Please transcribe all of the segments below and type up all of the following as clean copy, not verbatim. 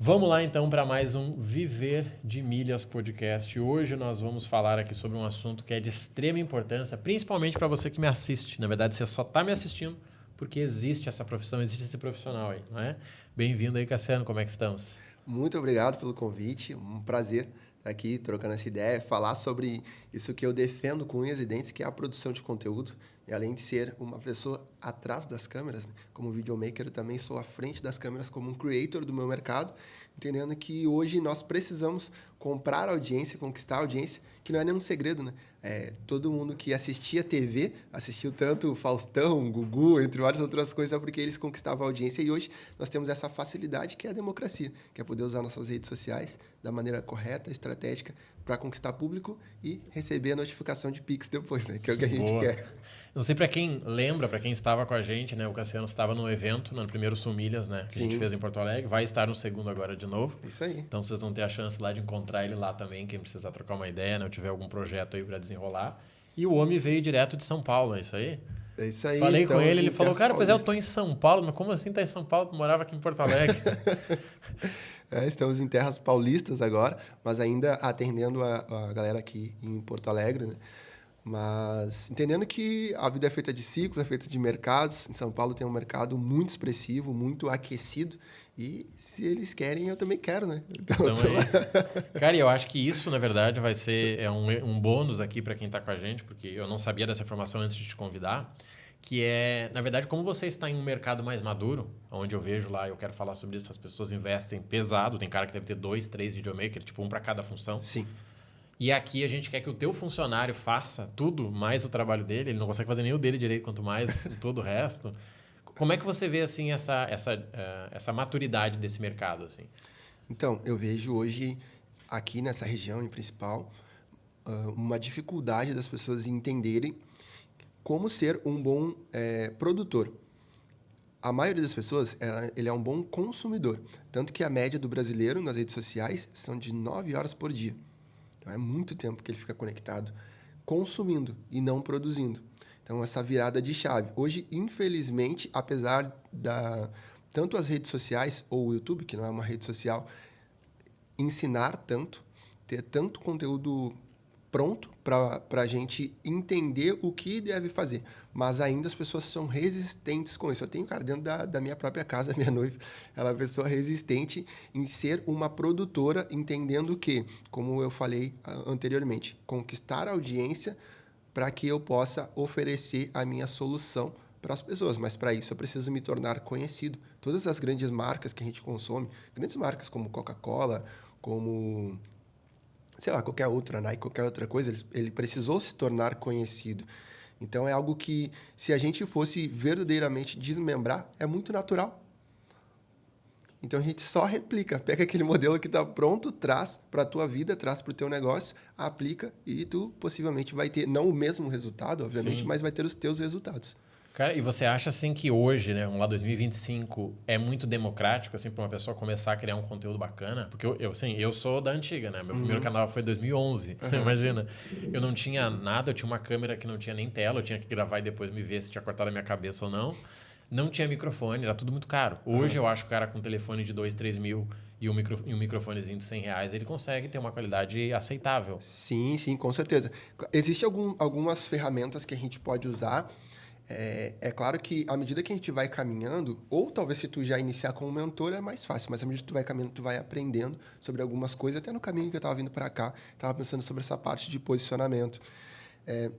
Vamos lá então para mais um Viver de Milhas podcast. Hoje nós vamos falar aqui sobre um assunto que é de extrema importância, principalmente para você que me assiste. Na verdade, você só está me assistindo porque existe essa profissão, existe esse profissional aí, não é? Bem-vindo aí, Cassiano, como é que estamos? Muito obrigado pelo convite, um prazer estar aqui trocando essa ideia, falar sobre isso que eu defendo com unhas e dentes, que é a produção de conteúdo. E além de ser uma pessoa atrás das câmeras, né, como videomaker, eu também sou à frente das câmeras como um creator do meu mercado, entendendo que hoje nós precisamos comprar audiência, conquistar audiência, que não é nenhum segredo, né? Todo mundo que assistia TV, assistiu tanto Faustão, Gugu, entre várias outras coisas, porque eles conquistavam a audiência. E hoje nós temos essa facilidade que é a democracia, que é poder usar nossas redes sociais da maneira correta, estratégica, para conquistar público e receber a notificação de Pix depois, né? Que é o que a gente quer. Não sei para quem lembra, para quem estava com a gente, né? O Cassiano estava no evento, no primeiro Sumilhas, né? Que a gente fez em Porto Alegre. Vai estar no segundo agora de novo. Isso aí. Então vocês vão ter a chance lá de encontrar ele lá também, quem precisar trocar uma ideia, né? Ou tiver algum projeto aí para desenrolar. E o homem veio direto de São Paulo, é isso aí? É isso aí. Falei com ele falou, cara, pois eu estou em São Paulo, mas como assim tá em São Paulo? Tu morava aqui em Porto Alegre. Estamos em terras paulistas agora, mas ainda atendendo a galera aqui em Porto Alegre, né? Mas entendendo que a vida é feita de ciclos, é feita de mercados. Em São Paulo tem um mercado muito expressivo, muito aquecido. E se eles querem, eu também quero, né? Então cara, eu acho que isso, na verdade, vai ser um bônus aqui para quem está com a gente, porque eu não sabia dessa informação antes de te convidar, que é, na verdade, como você está em um mercado mais maduro, onde eu vejo lá, eu quero falar sobre isso, as pessoas investem pesado, tem cara que deve ter 2, 3 videomakers, tipo um para cada função. Sim. E aqui a gente quer que o teu funcionário faça tudo, mais o trabalho dele. Ele não consegue fazer nem o dele direito, quanto mais todo o resto. Como é que você vê assim, essa maturidade desse mercado? Assim? Então, eu vejo hoje, aqui nessa região em principal, uma dificuldade das pessoas entenderem como ser um bom produtor. A maioria das pessoas, ele é um bom consumidor. Tanto que a média do brasileiro nas redes sociais são de 9 horas por dia. Então, é muito tempo que ele fica conectado, consumindo e não produzindo. Então, essa virada de chave. Hoje, infelizmente, apesar tanto as redes sociais ou o YouTube, que não é uma rede social, ensinar tanto, ter tanto conteúdo pronto para a gente entender o que deve fazer. Mas ainda as pessoas são resistentes com isso. Eu tenho cara dentro da minha própria casa, minha noiva, ela é uma pessoa resistente em ser uma produtora, entendendo que, como eu falei anteriormente, conquistar a audiência para que eu possa oferecer a minha solução para as pessoas. Mas para isso eu preciso me tornar conhecido. Todas as grandes marcas que a gente consome, grandes marcas como Coca-Cola, como sei lá, qualquer outra, Nike, qualquer outra coisa, ele precisou se tornar conhecido. Então, é algo que, se a gente fosse verdadeiramente desmembrar, é muito natural. Então, a gente só replica. Pega aquele modelo que está pronto, traz para a tua vida, traz para o teu negócio, aplica e tu possivelmente vai ter, não o mesmo resultado, obviamente, Sim. mas vai ter os teus resultados. Cara, e você acha assim que hoje, né, vamos lá, 2025, é muito democrático assim para uma pessoa começar a criar um conteúdo bacana? Porque eu sou da antiga, né? Meu primeiro canal foi em 2011, imagina. Eu não tinha nada, eu tinha uma câmera que não tinha nem tela, eu tinha que gravar e depois me ver se tinha cortado a minha cabeça ou não. Não tinha microfone, era tudo muito caro. Hoje eu acho que o cara com um telefone de 2, 3 mil e um microfonezinho de 100 reais, ele consegue ter uma qualidade aceitável. Sim, sim, com certeza. Existem algumas ferramentas que a gente pode usar. É claro que à medida que a gente vai caminhando, ou talvez se tu já iniciar como mentor é mais fácil, mas à medida que tu vai caminhando, tu vai aprendendo sobre algumas coisas. Até no caminho que eu estava vindo para cá, estava pensando sobre essa parte de posicionamento.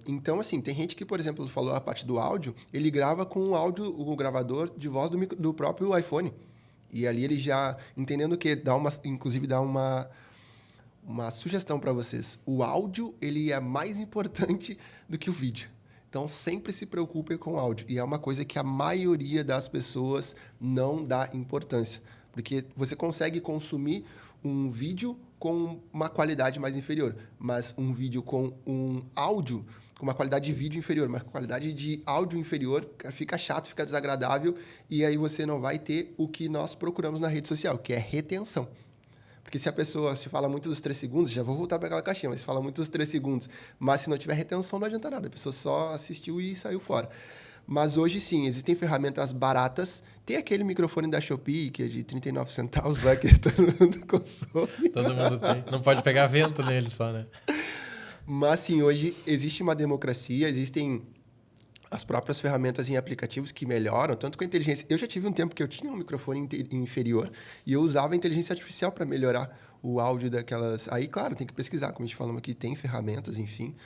Então, assim, tem gente que, por exemplo, falou a parte do áudio, ele grava com o gravador de voz do próprio iPhone. E ali ele já, entendendo que inclusive dá uma sugestão para vocês. O áudio, ele é mais importante do que o vídeo. Então, sempre se preocupem com o áudio. E é uma coisa que a maioria das pessoas não dá importância. Porque você consegue consumir um vídeo com uma qualidade mais inferior, mas um vídeo com um áudio, com uma qualidade de vídeo inferior, mas com qualidade de áudio inferior, fica chato, fica desagradável, e aí você não vai ter o que nós procuramos na rede social, que é retenção. Porque se a pessoa se fala muito dos 3 segundos, já vou voltar para aquela caixinha, mas se fala muito dos 3 segundos, mas se não tiver retenção, não adianta nada. A pessoa só assistiu e saiu fora. Mas hoje, sim, existem ferramentas baratas. Tem aquele microfone da Shopee, que é de 39 centavos lá, que todo mundo consome. Todo mundo tem. Não pode pegar vento nele só, né? Mas, sim, hoje existe uma democracia, existem as próprias ferramentas em aplicativos que melhoram, tanto com a inteligência. Eu já tive um tempo que eu tinha um microfone inferior e eu usava a inteligência artificial para melhorar o áudio daquelas... Aí, claro, tem que pesquisar, como a gente falou aqui, tem ferramentas, enfim.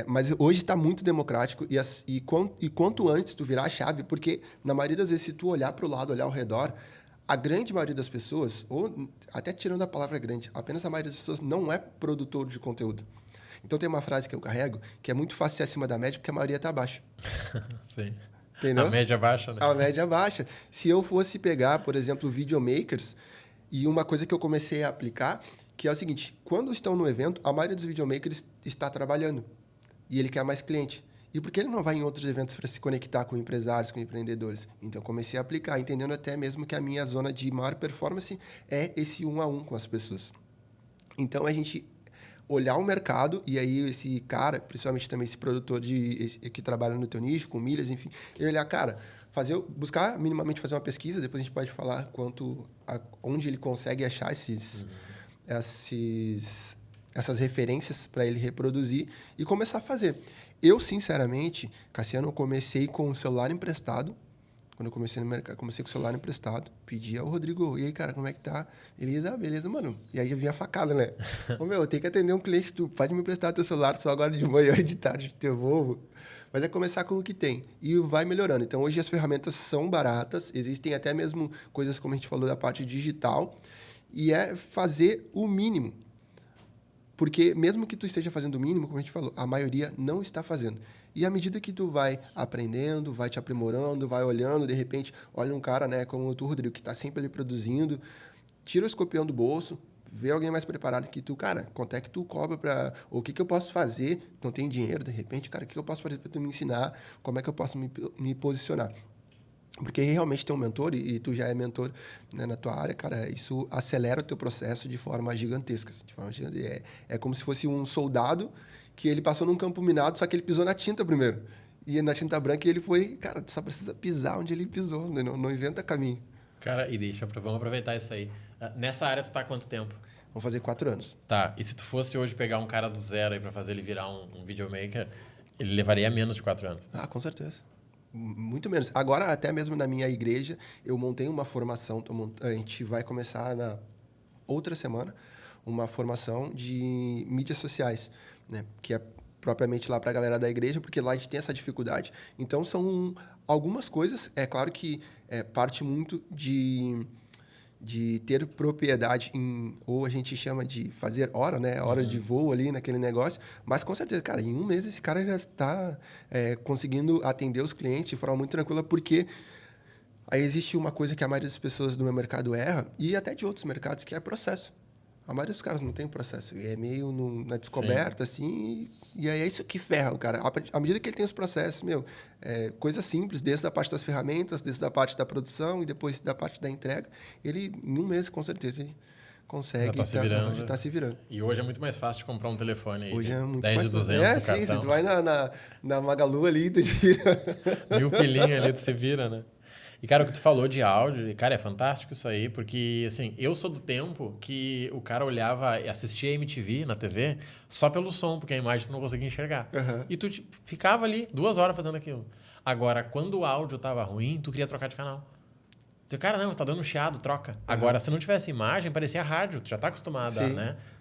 Mas hoje está muito democrático e quanto antes tu virar a chave, porque na maioria das vezes, se tu olhar para o lado, olhar ao redor, a grande maioria das pessoas, ou até tirando a palavra grande, apenas a maioria das pessoas não é produtor de conteúdo. Então, tem uma frase que eu carrego que é muito fácil ser acima da média porque a maioria está abaixo. Sim. Entendeu? A média baixa, né? A média baixa. Se eu fosse pegar, por exemplo, videomakers, e uma coisa que eu comecei a aplicar, que é o seguinte, quando estão no evento, a maioria dos videomakers está trabalhando e ele quer mais cliente. E por que ele não vai em outros eventos para se conectar com empresários, com empreendedores? Então, comecei a aplicar, entendendo até mesmo que a minha zona de maior performance é esse 1-a-1 com as pessoas. Então, a gente olhar o mercado, e aí esse cara, principalmente também esse produtor que trabalha no teu nicho, com milhas, enfim, ele olhar, cara, buscar minimamente fazer uma pesquisa, depois a gente pode falar onde ele consegue achar essas referências para ele reproduzir e começar a fazer. Eu, sinceramente, Cassiano, eu comecei com o celular emprestado. Quando eu comecei no mercado, comecei com o celular emprestado. Pedi ao Rodrigo, e aí, cara, como é que tá? Ele ia, beleza, mano. E aí vinha a facada, né? Ô, meu, eu tenho que atender um cliente, tu pode me emprestar teu celular só agora de manhã e de tarde eu te devolvo. Mas é começar com o que tem. E vai melhorando. Então, hoje as ferramentas são baratas. Existem até mesmo coisas, como a gente falou, da parte digital. E é fazer o mínimo. Porque mesmo que tu esteja fazendo o mínimo, como a gente falou, a maioria não está fazendo. E à medida que tu vai aprendendo, vai te aprimorando, vai olhando, de repente, olha um cara, né, como o tu, Rodrigo, que está sempre ali produzindo, tira o escorpião do bolso, vê alguém mais preparado que tu, cara, quanto é que tu cobra para... Ou o que eu posso fazer? Não tem dinheiro, de repente, cara, o que eu posso fazer para tu me ensinar? Como é que eu posso me posicionar? Porque realmente ter um mentor, e tu já é mentor, né, na tua área, cara, isso acelera o teu processo de forma gigantesca. É como se fosse um soldado que ele passou num campo minado, só que ele pisou na tinta primeiro. E na tinta branca ele foi... Cara, tu só precisa pisar onde ele pisou, né? Não inventa caminho. Cara, vamos aproveitar isso aí. Nessa área tu tá há quanto tempo? Vou fazer 4 anos. Tá, e se tu fosse hoje pegar um cara do zero aí pra fazer ele virar um videomaker, ele levaria menos de 4 anos? Ah, com certeza. Muito menos. Agora, até mesmo na minha igreja, eu montei uma formação. A gente vai começar na outra semana uma formação de mídias sociais, né? Que é propriamente lá para a galera da igreja, porque lá a gente tem essa dificuldade. Então, são algumas coisas. É claro que parte muito de ter propriedade ou a gente chama de fazer hora, né? Hora de voo ali naquele negócio. Mas, com certeza, cara, em 1 mês esse cara já está conseguindo atender os clientes de forma muito tranquila, porque aí existe uma coisa que a maioria das pessoas do meu mercado erra, e até de outros mercados, que é processo. A maioria dos caras não tem processo. É meio na descoberta, sim, assim, e aí é isso que ferra o cara. À medida que ele tem os processos, coisa simples, desde a parte das ferramentas, desde a parte da produção e depois da parte da entrega, ele, em 1 mês, com certeza, ele consegue. Já tá se virando. E hoje é muito mais fácil de comprar um telefone aí. Hoje é muito 10 mais de 200 no sim, cartão. se tu vai na Magalu ali, tu tira... 1000 pilinha ali, tu se vira, né? E, cara, o que tu falou de áudio, cara, é fantástico isso aí, porque, assim, eu sou do tempo que o cara olhava e assistia a MTV na TV só pelo som, porque a imagem tu não conseguia enxergar. Uhum. E tu ficava ali 2 horas fazendo aquilo. Agora, quando o áudio tava ruim, tu queria trocar de canal. Você, cara, não, tá dando chiado, troca. Uhum. Agora, se não tivesse imagem, parecia rádio. Tu já tá acostumado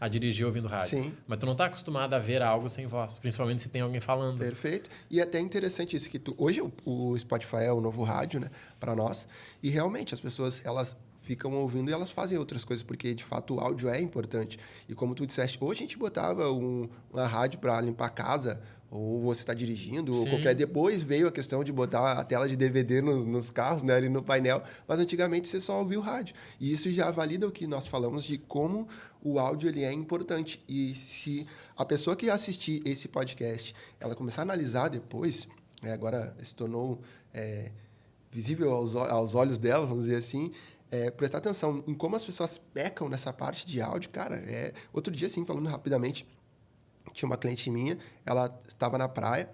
a dirigir ouvindo rádio. Sim. Mas tu não tá acostumado a ver algo sem voz, principalmente se tem alguém falando. Perfeito. E até interessante isso que hoje o Spotify é o novo rádio, né, para nós. E realmente as pessoas, elas ficam ouvindo e elas fazem outras coisas, porque de fato o áudio é importante. E como tu disseste, hoje a gente botava uma rádio para limpar a casa, ou você está dirigindo, Sim. ou qualquer... Depois veio a questão de botar a tela de DVD nos carros, né, ali no painel, mas antigamente você só ouvia o rádio. E isso já valida o que nós falamos de como o áudio ele é importante. E se a pessoa que assistir esse podcast, ela começar a analisar depois, agora se tornou visível aos olhos dela, vamos dizer assim, prestar atenção em como as pessoas pecam nessa parte de áudio, cara. Outro dia, assim, falando rapidamente, tinha uma cliente minha, ela estava na praia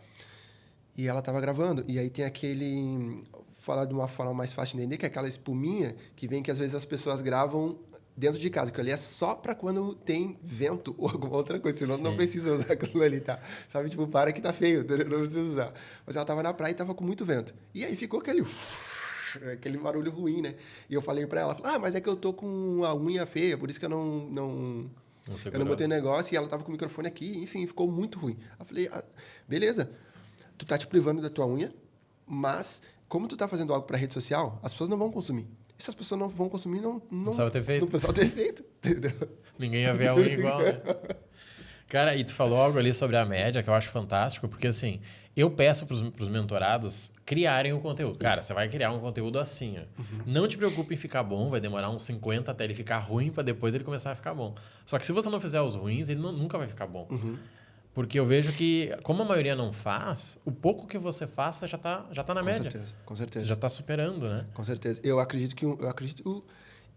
E ela tava gravando. E aí tem aquele... Falar de uma forma mais fácil de entender, que é aquela espuminha que vem que às vezes as pessoas gravam dentro de casa, que ali é só para quando tem vento ou alguma outra coisa, senão não precisa usar aquilo ali, tá? Sabe, tipo, para que tá feio, não precisa usar. Mas ela tava na praia e tava com muito vento. E aí ficou aquele barulho ruim, né? E eu falei para ela, mas é que eu tô com a unha feia, por isso que eu não botei negócio, e ela tava com o microfone aqui, enfim, ficou muito ruim. Eu falei, beleza, tu tá te privando da tua unha, mas como tu tá fazendo algo para rede social, as pessoas não vão consumir. E se as pessoas não vão consumir, não precisava ter feito. Não precisava ter feito, entendeu? Ninguém ia ver a unha igual, né? Cara, e tu falou algo ali sobre a média, que eu acho fantástico, porque assim, eu peço pros mentorados criarem o conteúdo. Cara, você vai criar um conteúdo assim, ó. Não te preocupe em ficar bom, vai demorar uns 50 até ele ficar ruim, para depois ele começar a ficar bom. Só que se você não fizer os ruins, ele nunca vai ficar bom. Porque eu vejo que, como a maioria não faz, o pouco que você faz, você já tá na média. Com certeza. Você já tá superando, né? Com certeza. Eu acredito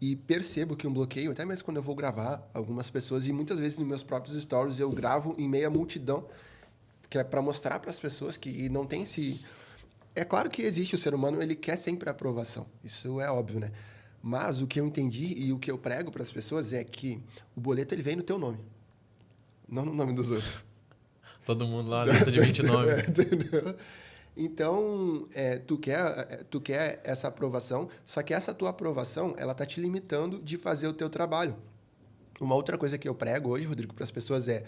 e percebo que um bloqueio, até mesmo quando eu vou gravar algumas pessoas, e muitas vezes nos meus próprios stories eu gravo em meio à multidão, que é para mostrar para as pessoas que não tem esse... É claro que existe o ser humano, ele quer sempre a aprovação. Isso é óbvio, né? Mas o que eu entendi e o que eu prego para as pessoas é que o boleto ele vem no teu nome, não no nome dos outros. Todo mundo lá na lista de 20 nomes. Entendeu? Então, tu quer essa aprovação, só que essa tua aprovação, ela tá te limitando de fazer o teu trabalho. Uma outra coisa que eu prego hoje, Rodrigo, para as pessoas é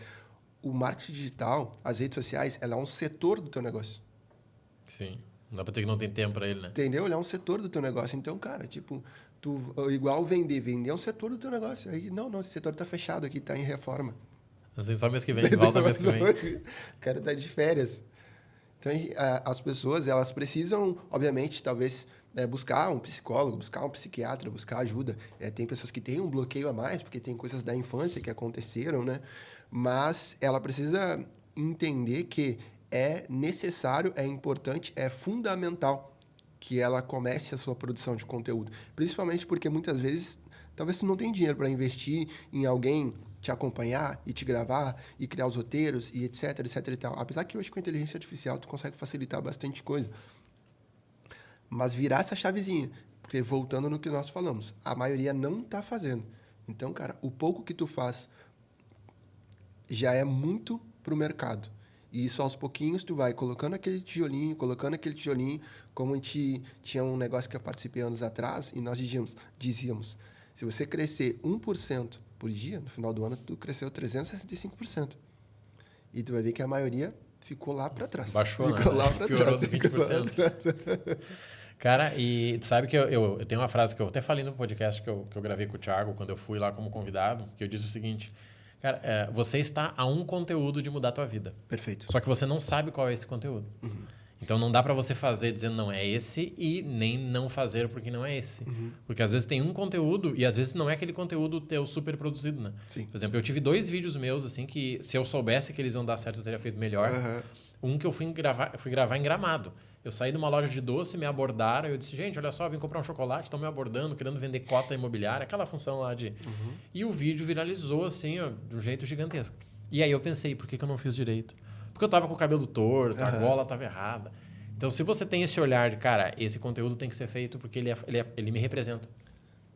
o marketing digital, as redes sociais, ela é um setor do teu negócio. Sim. Não dá para dizer que não tem tempo para ele, né? Entendeu? Ele é um setor do teu negócio. Então, cara, tipo, igual vender é um setor do teu negócio. Aí, não, esse setor tá fechado aqui, tá em reforma. Assim, só mês que vem, volta mês que vem. O cara tá de férias. Então, as pessoas, elas precisam, obviamente, talvez buscar um psicólogo, buscar um psiquiatra, buscar ajuda. Tem pessoas que têm um bloqueio a mais, porque tem coisas da infância que aconteceram, né? Mas ela precisa entender que é necessário, é importante, é fundamental que ela comece a sua produção de conteúdo. Principalmente porque, muitas vezes, talvez tu não tenha dinheiro para investir em alguém te acompanhar e te gravar e criar os roteiros e etc e tal. Apesar que hoje com a inteligência artificial tu consegue facilitar bastante coisa. Mas virar essa chavezinha, porque voltando no que nós falamos, a maioria não está fazendo. Então, cara, o pouco que tu faz já é muito pro mercado. E isso aos pouquinhos tu vai colocando aquele tijolinho, como a gente tinha um negócio que eu participei anos atrás e nós dizíamos se você crescer 1% por dia, no final do ano, tu cresceu 365%. E tu vai ver que a maioria ficou lá para trás. Baixou, ficou né? Lá para Piorou trás. dos 20%. Cara, e tu sabe que eu tenho uma frase que eu até falei no podcast que eu gravei com o Thiago, quando eu fui lá como convidado, que eu disse o seguinte, cara, você está a um conteúdo de mudar a tua vida. Perfeito. Só que você não sabe qual é esse conteúdo. Então, não dá para você fazer dizendo não é esse e nem não fazer porque não é esse. Porque às vezes tem um conteúdo e às vezes não é aquele conteúdo teu super produzido, né? Sim. Por exemplo, eu tive 2 vídeos meus assim que se eu soubesse que eles iam dar certo eu teria feito melhor. Um que eu fui gravar em Gramado. Eu saí de uma loja de doce, me abordaram e eu disse, gente, olha só, eu vim comprar um chocolate, estão me abordando, querendo vender cota imobiliária, aquela função lá de... E o vídeo viralizou assim, ó, de um jeito gigantesco. E aí eu pensei, por que eu não fiz direito? Porque eu tava com o cabelo torto, a gola tava errada. Então, se você tem esse olhar de, cara, esse conteúdo tem que ser feito porque ele me representa.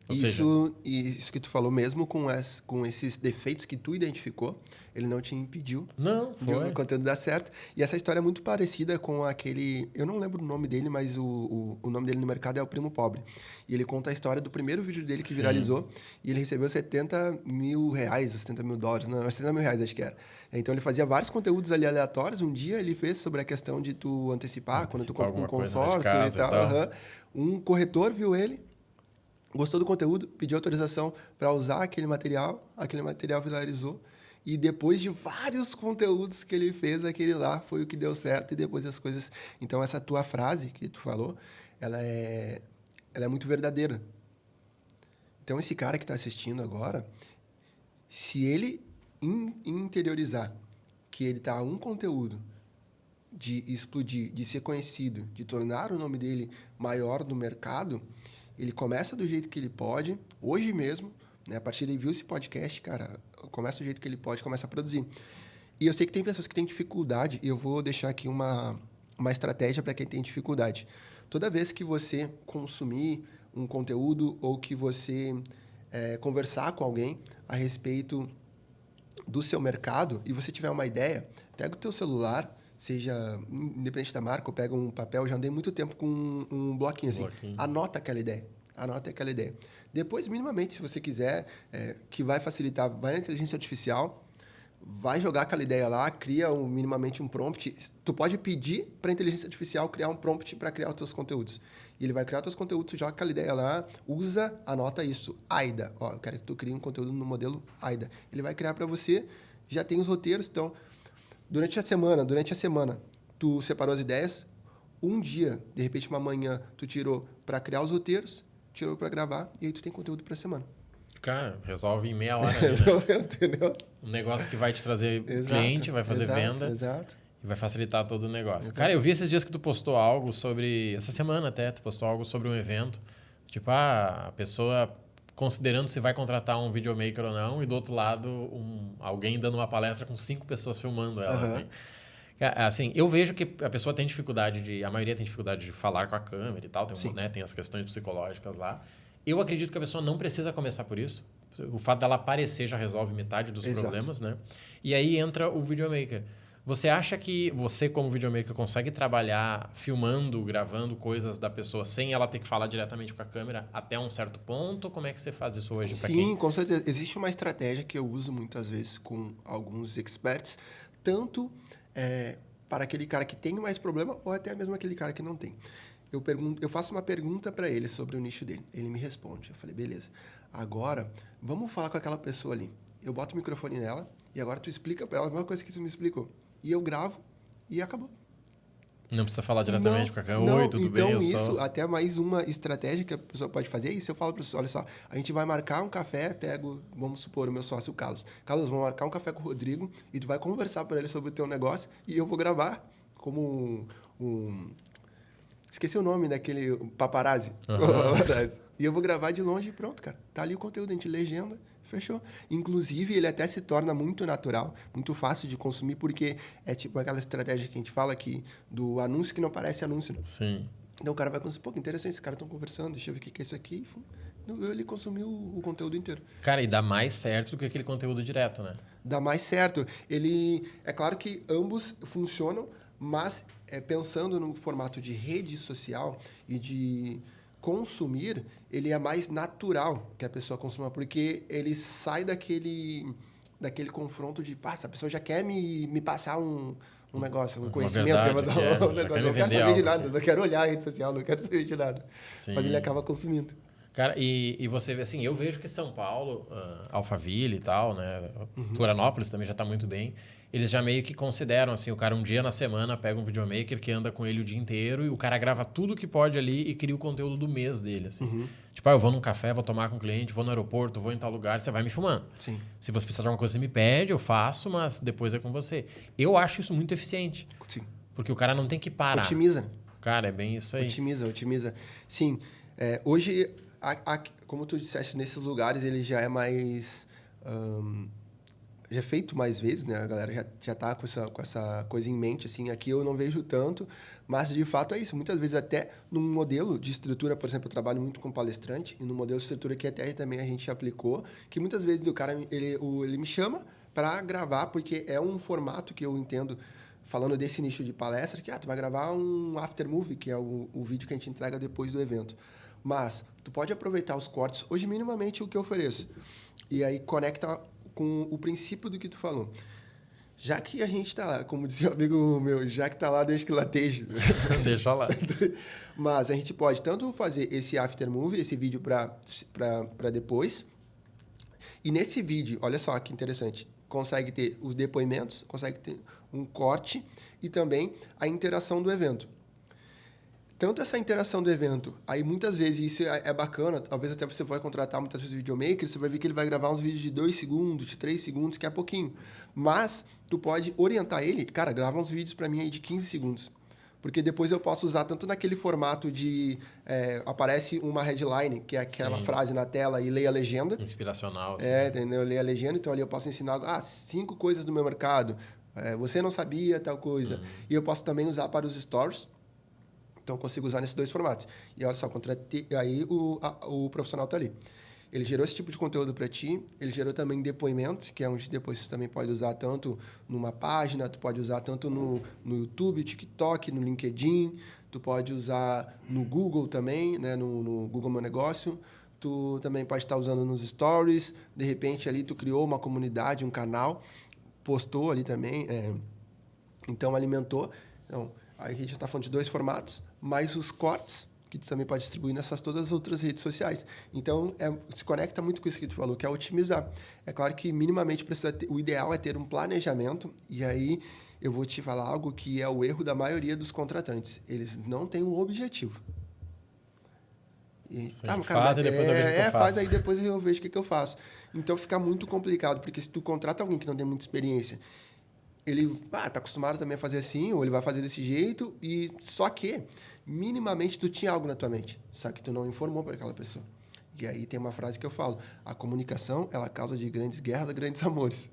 Isso que tu falou mesmo com esses defeitos que tu identificou, ele não te impediu de o conteúdo dar certo. E essa história é muito parecida com aquele... Eu não lembro o nome dele, mas o nome dele no mercado é O Primo Pobre. E ele conta a história do primeiro vídeo dele que viralizou. E ele recebeu 70 mil reais, 70 mil dólares. Não, 70 mil reais acho que era. Então, ele fazia vários conteúdos ali aleatórios. Um dia, ele fez sobre a questão de tu antecipar quando tu compra um consórcio e tal. Um corretor viu ele, gostou do conteúdo, pediu autorização para usar aquele material viralizou, e depois de vários conteúdos que ele fez, aquele lá foi o que deu certo, e depois as coisas... Então, essa tua frase que tu falou, ela é muito verdadeira. Então, esse cara que está assistindo agora, se ele interiorizar que ele está a um conteúdo de explodir, de ser conhecido, de tornar o nome dele maior no mercado... Ele começa do jeito que ele pode, hoje mesmo, né? A partir de ele viu esse podcast, cara, começa do jeito que ele pode, começa a produzir. E eu sei que tem pessoas que têm dificuldade, e eu vou deixar aqui uma uma estratégia para quem tem dificuldade. Toda vez que você consumir um conteúdo ou que você conversar com alguém a respeito do seu mercado e você tiver uma ideia, pega o teu celular, seja independente da marca, ou pega um papel, já andei muito tempo com um bloquinho assim, anota aquela ideia. Depois, minimamente, se você quiser, que vai facilitar, vai na inteligência artificial, vai jogar aquela ideia lá, cria minimamente um prompt. Tu pode pedir para a inteligência artificial criar um prompt para criar os teus conteúdos. E ele vai criar os teus conteúdos, joga aquela ideia lá, anota isso, AIDA. Ó, eu quero que tu crie um conteúdo no modelo AIDA. Ele vai criar para você, já tem os roteiros. Então, durante a semana, tu separou as ideias. Um dia, de repente, uma manhã, tu tirou para criar os roteiros, tirou para gravar, e aí tu tem conteúdo para a semana. Cara, resolve em meia hora. Resolveu, entendeu? Um negócio que vai te trazer cliente, vai fazer venda. Exato. E vai facilitar todo o negócio. Exato. Cara, eu vi esses dias que tu postou algo sobre... Essa semana até, tu postou algo sobre um evento. Tipo, a pessoa considerando se vai contratar um videomaker ou não. E do outro lado, alguém dando uma palestra com 5 pessoas filmando ela. Assim. Assim, eu vejo que a pessoa tem dificuldade a maioria tem dificuldade de falar com a câmera e tal. Tem as questões psicológicas lá. Eu acredito que a pessoa não precisa começar por isso. O fato dela aparecer já resolve metade dos problemas, né? E aí entra o videomaker. Você acha que você, como videomaker, consegue trabalhar filmando, gravando coisas da pessoa sem ela ter que falar diretamente com a câmera até um certo ponto? Como é que você faz isso hoje? Sim, com certeza. Existe uma estratégia que eu uso muitas vezes com alguns experts, tanto para aquele cara que tem mais problema ou até mesmo aquele cara que não tem. Eu faço uma pergunta para ele sobre o nicho dele. Ele me responde. Eu falei, beleza. Agora, vamos falar com aquela pessoa ali. Eu boto o microfone nela e agora tu explica para ela a mesma coisa que você me explicou. E eu gravo e acabou. Não precisa falar diretamente com a câmera. Oi, tudo bem? Então, isso, até mais uma estratégia que a pessoa pode fazer é isso. Eu falo para você, olha só, a gente vai marcar um café, vamos supor, o meu sócio, o Carlos. Carlos, vamos marcar um café com o Rodrigo e tu vai conversar para ele sobre o teu negócio e eu vou gravar como esqueci o nome daquele paparazzi. E eu vou gravar de longe e pronto, cara. Tá ali o conteúdo, a gente legenda, fechou. Inclusive, ele até se torna muito natural, muito fácil de consumir, porque é tipo aquela estratégia que a gente fala aqui do anúncio que não parece anúncio. Né? Sim. Então o cara vai consumir, pô, que interessante, esses caras estão conversando, deixa eu ver o que é isso aqui. Ele consumiu o conteúdo inteiro. Cara, e dá mais certo do que aquele conteúdo direto, né? Dá mais certo. É claro que ambos funcionam, mas pensando no formato de rede social e de consumir, ele é mais natural que a pessoa consuma, porque ele sai daquele confronto de, essa pessoa já quer me passar um negócio, um conhecimento, quer passar um negócio. Eu não quero saber de nada, eu só quero olhar a rede social, não quero saber de nada. Sim. Mas ele acaba consumindo. Cara, e você vê assim, eu vejo que São Paulo, Alphaville e tal, né? Florianópolis também já está muito bem. Eles já meio que consideram, assim, o cara um dia na semana pega um videomaker que anda com ele o dia inteiro e o cara grava tudo que pode ali e cria o conteúdo do mês dele, assim. Tipo, eu vou num café, vou tomar com um cliente, vou no aeroporto, vou em tal lugar, você vai me filmando. Sim. Se você precisar de alguma coisa, você me pede, eu faço, mas depois é com você. Eu acho isso muito eficiente. Sim. Porque o cara não tem que parar. Otimiza. Cara, é bem isso aí. Otimiza. Sim. Hoje, como tu disseste, nesses lugares ele já é mais... já é feito mais vezes, né? A galera já tá com essa coisa em mente, assim. Aqui eu não vejo tanto, mas de fato é isso. Muitas vezes até num modelo de estrutura, por exemplo, eu trabalho muito com palestrante, e no modelo de estrutura que até também a gente aplicou, que muitas vezes o cara, ele me chama para gravar, porque é um formato que eu entendo, falando desse nicho de palestra, que tu vai gravar um after movie, que é o vídeo que a gente entrega depois do evento. Mas tu pode aproveitar os cortes, hoje minimamente o que eu ofereço, e aí conecta com o princípio do que tu falou. Já que a gente está lá, como dizia um amigo meu, já que está lá, deixa que lateje. Deixa lá. Mas a gente pode tanto fazer esse after movie, esse vídeo para depois. E nesse vídeo, olha só que interessante, consegue ter os depoimentos, consegue ter um corte e também a interação do evento. Tanto essa interação do evento, aí muitas vezes isso é bacana, talvez até você vai contratar muitas vezes videomaker, você vai ver que ele vai gravar uns vídeos de 2 segundos, de 3 segundos, que é pouquinho. Mas tu pode orientar ele, cara, grava uns vídeos para mim aí de 15 segundos. Porque depois eu posso usar tanto naquele formato de... aparece uma headline, que é aquela frase na tela, e leia a legenda. Inspiracional. Assim. Entendeu? Eu leio a legenda, então ali eu posso ensinar 5 coisas do meu mercado. Você não sabia tal coisa. E eu posso também usar para os stories. Então, eu consigo usar nesses 2 formatos. E olha só, aí o profissional está ali. Ele gerou esse tipo de conteúdo para ti, ele gerou também depoimento, que é onde depois você também pode usar tanto numa página, tu pode usar tanto no YouTube, TikTok, no LinkedIn, tu pode usar no Google também, né, no Google Meu Negócio, tu também pode estar usando nos stories, de repente ali tu criou uma comunidade, um canal, postou ali também, então alimentou. Então, aí a gente está falando de 2 formatos, mais os cortes, que tu também pode distribuir nessas todas as outras redes sociais. Então, se conecta muito com isso que tu falou, que é otimizar. É claro que minimamente o ideal é ter um planejamento, e aí eu vou te falar algo que é o erro da maioria dos contratantes. Eles não têm um objetivo. E, faz e depois eu vejo o que eu faço. Faz aí depois eu vejo o que eu faço. Então, fica muito complicado, porque se tu contrata alguém que não tem muita experiência, ele tá acostumado também a fazer assim, ou ele vai fazer desse jeito, e só que minimamente tu tinha algo na tua mente, só que tu não informou para aquela pessoa. E aí tem uma frase que eu falo: a comunicação, ela causa de grandes guerras a grandes amores.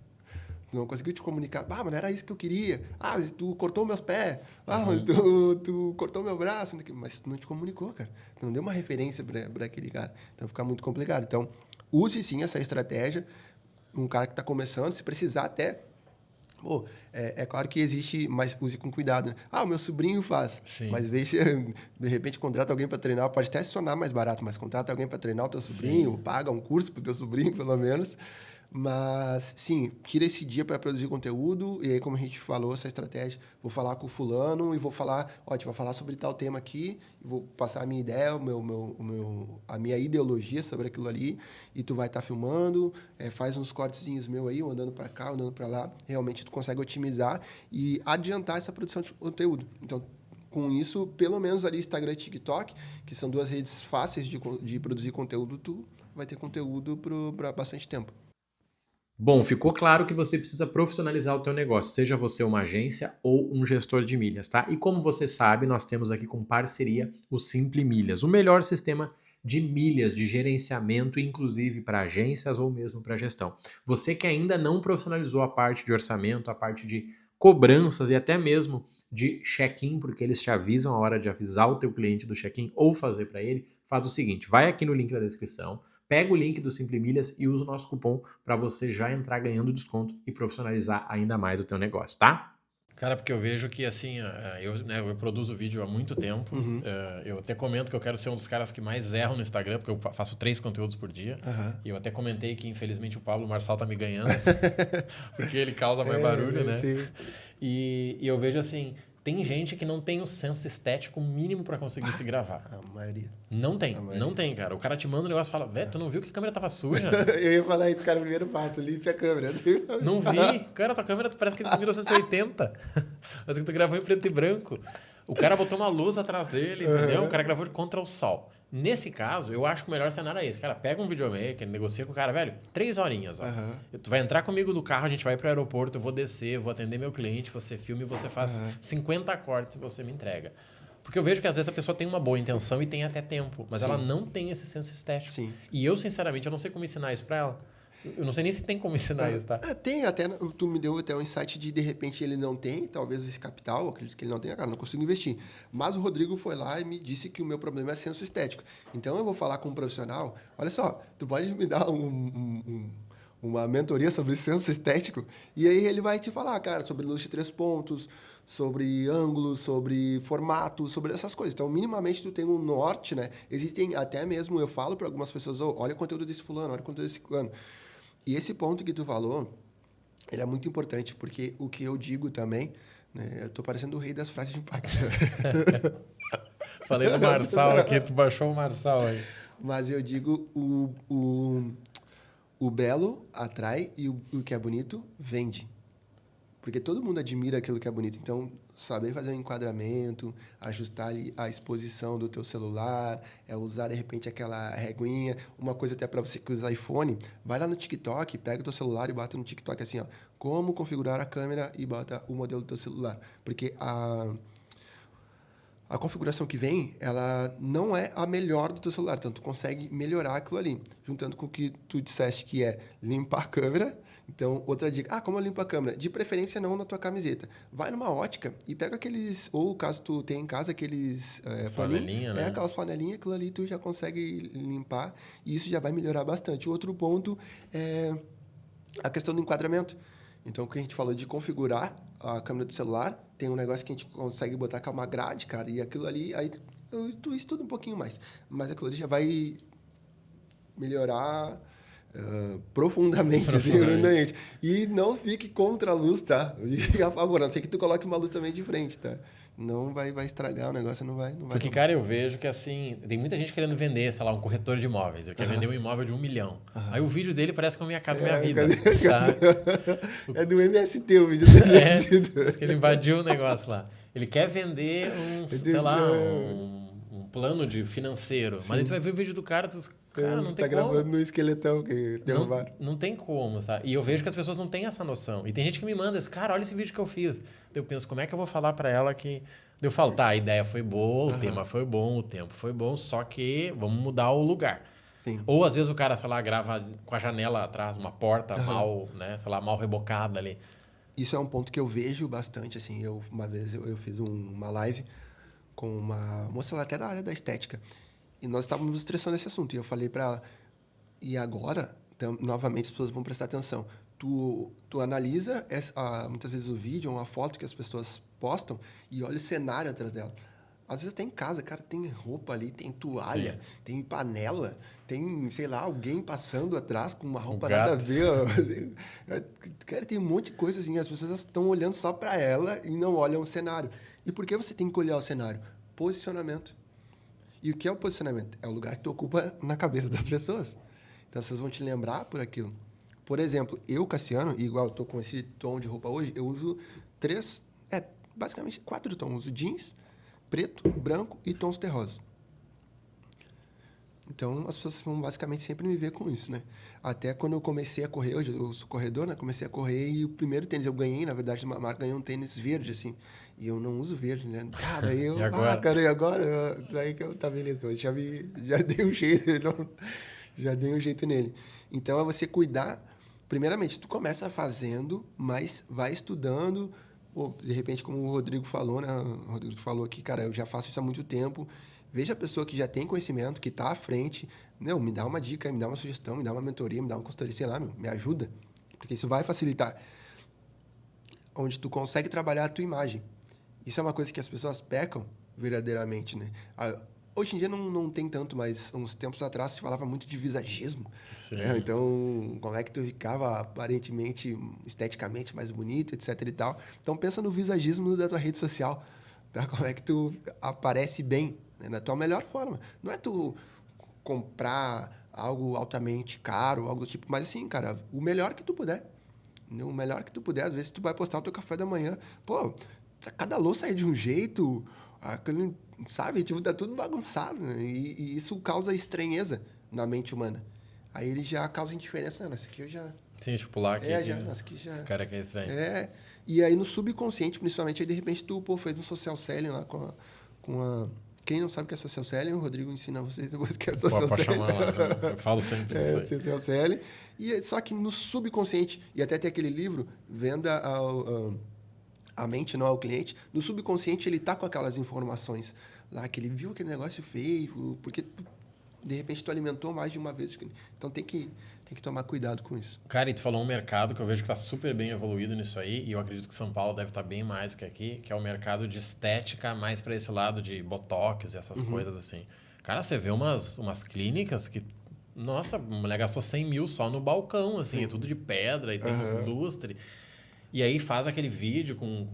Tu não conseguiu te comunicar, mas não era isso que eu queria. Mas tu cortou meus pés. Mas tu cortou meu braço. Mas tu não te comunicou, cara. Tu não deu uma referência para aquele cara. Então fica muito complicado. Então, use sim essa estratégia. Um cara que está começando, se precisar até... é claro que existe, mas use com cuidado. Né? O meu sobrinho faz. Sim. Mas veja, de repente, contrata alguém para treinar. Pode até se tornar mais barato, mas contrata alguém para treinar o teu sobrinho, ou paga um curso para o teu sobrinho, pelo menos. Mas, sim, tira esse dia para produzir conteúdo. E aí, como a gente falou, essa estratégia, vou falar com o fulano e vou falar, a gente vai falar sobre tal tema aqui, e vou passar a minha ideia, a minha ideologia sobre aquilo ali, e tu vai estar filmando, faz uns cortezinhos meu aí, andando para cá, andando para lá. Realmente, tu consegue otimizar e adiantar essa produção de conteúdo. Então, com isso, pelo menos ali Instagram e TikTok, que são 2 redes fáceis de produzir conteúdo, tu vai ter conteúdo para bastante tempo. Bom, ficou claro que você precisa profissionalizar o teu negócio, seja você uma agência ou um gestor de milhas, tá? E como você sabe, nós temos aqui com parceria o Simple Milhas, o melhor sistema de milhas, de gerenciamento, inclusive para agências ou mesmo para gestão. Você que ainda não profissionalizou a parte de orçamento, a parte de cobranças e até mesmo de check-in, porque eles te avisam a hora de avisar o teu cliente do check-in ou fazer para ele, faz o seguinte, vai aqui no link da descrição, pega o link do Simple Milhas e usa o nosso cupom para você já entrar ganhando desconto e profissionalizar ainda mais o teu negócio, tá? Cara, porque eu vejo que, assim, eu produzo vídeo há muito tempo. Eu até comento que eu quero ser um dos caras que mais erram no Instagram, porque eu faço 3 conteúdos por dia. E eu até comentei que, infelizmente, o Pablo Marçal tá me ganhando, porque ele causa mais barulho, né? Sim. E eu vejo, assim, tem gente que não tem o senso estético mínimo para conseguir se gravar. A maioria. Não tem, cara. O cara te manda um negócio e fala, velho, tu não viu que a câmera tava suja? Eu ia falar isso, cara, primeiro passo, limpe a câmera. Não vi. Cara, tua câmera parece que é de 1980. Parece que tu gravou em preto e branco. O cara botou uma luz atrás dele, entendeu? O cara gravou contra o sol. Nesse caso, eu acho que o melhor cenário é esse. Cara, pega um videomaker, negocia com o cara, velho, 3 horinhas, ó. Tu vai entrar comigo no carro, a gente vai pro aeroporto, eu vou descer, vou atender meu cliente, você filma e você faz 50 cortes e você me entrega. Porque eu vejo que às vezes a pessoa tem uma boa intenção e tem até tempo, mas ela não tem esse senso estético. Sim. E eu, sinceramente, eu não sei como ensinar isso pra ela. Eu não sei nem se tem como ensinar isso, tá? Tem até, tu me deu até um insight de repente ele não tem, talvez esse capital, eu acredito que ele não tenha, cara, não consigo investir. Mas o Rodrigo foi lá e me disse que o meu problema é senso estético. Então eu vou falar com um profissional, olha só, tu pode me dar uma mentoria sobre senso estético, e aí ele vai te falar, cara, sobre luz de 3 pontos, sobre ângulos, sobre formato, sobre essas coisas. Então, minimamente, tu tem um norte, né? Existem até mesmo, eu falo para algumas pessoas, olha o conteúdo desse fulano, olha o conteúdo desse fulano. E esse ponto que tu falou, ele é muito importante, porque o que eu digo também, né, eu tô parecendo o rei das frases de impacto. Falei do Marçal aqui, tu baixou o Marçal aí. Mas eu digo, o belo atrai e o que é bonito vende. Porque todo mundo admira aquilo que é bonito. Então, saber fazer um enquadramento, ajustar ali a exposição do teu celular, usar, de repente, aquela reguinha. Uma coisa até para você que usa iPhone, vai lá no TikTok, pega o teu celular e bota no TikTok assim, ó, como configurar a câmera e bota o modelo do teu celular. Porque a configuração que vem, ela não é a melhor do teu celular. Então, tu consegue melhorar aquilo ali. Juntando com o que tu disseste que é limpar a câmera. Então, outra dica. Como eu limpo a câmera? De preferência, não na tua camiseta. Vai numa ótica e pega aqueles... Ou, caso tu tenha em casa, aqueles... flanelinha, né? Aquelas flanelinhas. Aquilo ali tu já consegue limpar. E isso já vai melhorar bastante. Outro ponto é a questão do enquadramento. Então, o que a gente falou de configurar a câmera do celular, tem um negócio que a gente consegue botar que é uma grade, cara, e aquilo ali, aí tu estuda um pouquinho mais. Mas aquilo ali já vai melhorar profundamente. E não fique contra a luz, tá? E a favor, a não ser que tu coloque uma luz também de frente, tá? Não vai estragar o negócio, não vai. Porque, cara, eu vejo que assim, tem muita gente querendo vender, sei lá, um corretor de imóveis. Ele quer vender um imóvel de 1 milhão. Aí o vídeo dele parece com a Minha Casa Minha Vida. É do MST o vídeo dele. Ele invadiu o negócio lá. Ele quer vender sei lá, um plano de financeiro. Sim. Mas aí tu vai ver o vídeo do cara, cara, não tem como. Tá gravando no esqueletão que derrubaram. Não tem como, sabe? E eu vejo que as pessoas não têm essa noção. E tem gente que me manda, cara, olha esse vídeo que eu fiz. Eu penso, como é que eu vou falar pra ela que... Eu falo, tá, a ideia foi boa, o tema foi bom, o tempo foi bom, só que vamos mudar o lugar. Sim. Ou às vezes o cara, sei lá, grava com a janela atrás, uma porta mal, né, sei lá, mal rebocada ali. Isso é um ponto que eu vejo bastante, assim. Uma vez eu fiz uma live com uma moça lá até da área da estética. E nós estávamos nos estressando esse assunto. E eu falei para ela, e agora, novamente, as pessoas vão prestar atenção. Tu analisa muitas vezes o vídeo ou a foto que as pessoas postam e olha o cenário atrás dela. Às vezes até em casa, cara, tem roupa ali, tem toalha, tem panela, tem, sei lá, alguém passando atrás com uma roupa nada a ver. Cara, tem um monte de coisa assim. As pessoas estão olhando só para ela e não olham o cenário. E por que você tem que olhar o cenário? Posicionamento. E o que é o posicionamento? É o lugar que tu ocupa na cabeça das pessoas. Então, vocês vão te lembrar por aquilo. Por exemplo, eu, Cassiano, igual eu tô com esse tom de roupa hoje, eu uso basicamente 4 tons. Eu uso jeans, preto, branco e tons terrosos. Então, as pessoas vão basicamente sempre me ver com isso, né? Até quando eu comecei a correr, hoje eu sou corredor, né? Comecei a correr e o primeiro tênis eu ganhei, na verdade, uma marca ganhou um tênis verde, assim. E eu não uso verde, né? Cara, eu... E agora? E agora? Aí que eu... Tá, beleza. Eu já dei um jeito, já dei um jeito nele. Então, é você cuidar... Primeiramente, tu começa fazendo, mas vai estudando. Ou, de repente, como o Rodrigo falou, né? O Rodrigo falou aqui, cara, eu já faço isso há muito tempo. Veja a pessoa que já tem conhecimento, que está à frente. Me dá uma dica, me dá uma sugestão, me dá uma mentoria, me dá uma consultoria, sei lá, me ajuda. Porque isso vai facilitar. Onde tu consegue trabalhar a tua imagem. Isso é uma coisa que as pessoas pecam verdadeiramente, né? Hoje em dia não tem tanto, mas uns tempos atrás se falava muito de visagismo. Então, como é que tu ficava aparentemente, esteticamente mais bonito, etc e tal. Então, pensa no visagismo da tua rede social. Tá? Como é que tu aparece bem, né? Na tua melhor forma. Não é tu comprar algo altamente caro, algo do tipo, mas assim, cara, o melhor que tu puder. O melhor que tu puder. Às vezes tu vai postar o teu café da manhã. Pô, cada louça aí de um jeito, sabe? Tipo, tá tudo bagunçado, né? E isso causa estranheza na mente humana. Aí ele já causa indiferença. Não, essa aqui eu já... Sim, tipo lá aqui. Essa aqui já... Esse cara que é estranho. E aí no subconsciente, principalmente, aí de repente tu fez um social selling lá com a... Quem não sabe o que é social selling, o Rodrigo ensina vocês depois o que é social selling. Pode chamar lá, eu falo sempre isso aí. Social selling. E só que no subconsciente, e até tem aquele livro, Venda a mente, não ao cliente, no subconsciente ele tá com aquelas informações lá, que ele viu aquele negócio feio, porque de repente tu alimentou mais de uma vez. Então tem que tomar cuidado com isso. Cara, e tu falou um mercado que eu vejo que está super bem evoluído nisso aí, e eu acredito que São Paulo deve estar bem mais do que aqui, que é o mercado de estética, mais para esse lado de botox e essas coisas assim. Cara, você vê umas clínicas que, nossa, a mulher gastou 100 mil só no balcão, assim, é tudo de pedra e tem uns lustre. E aí faz aquele vídeo com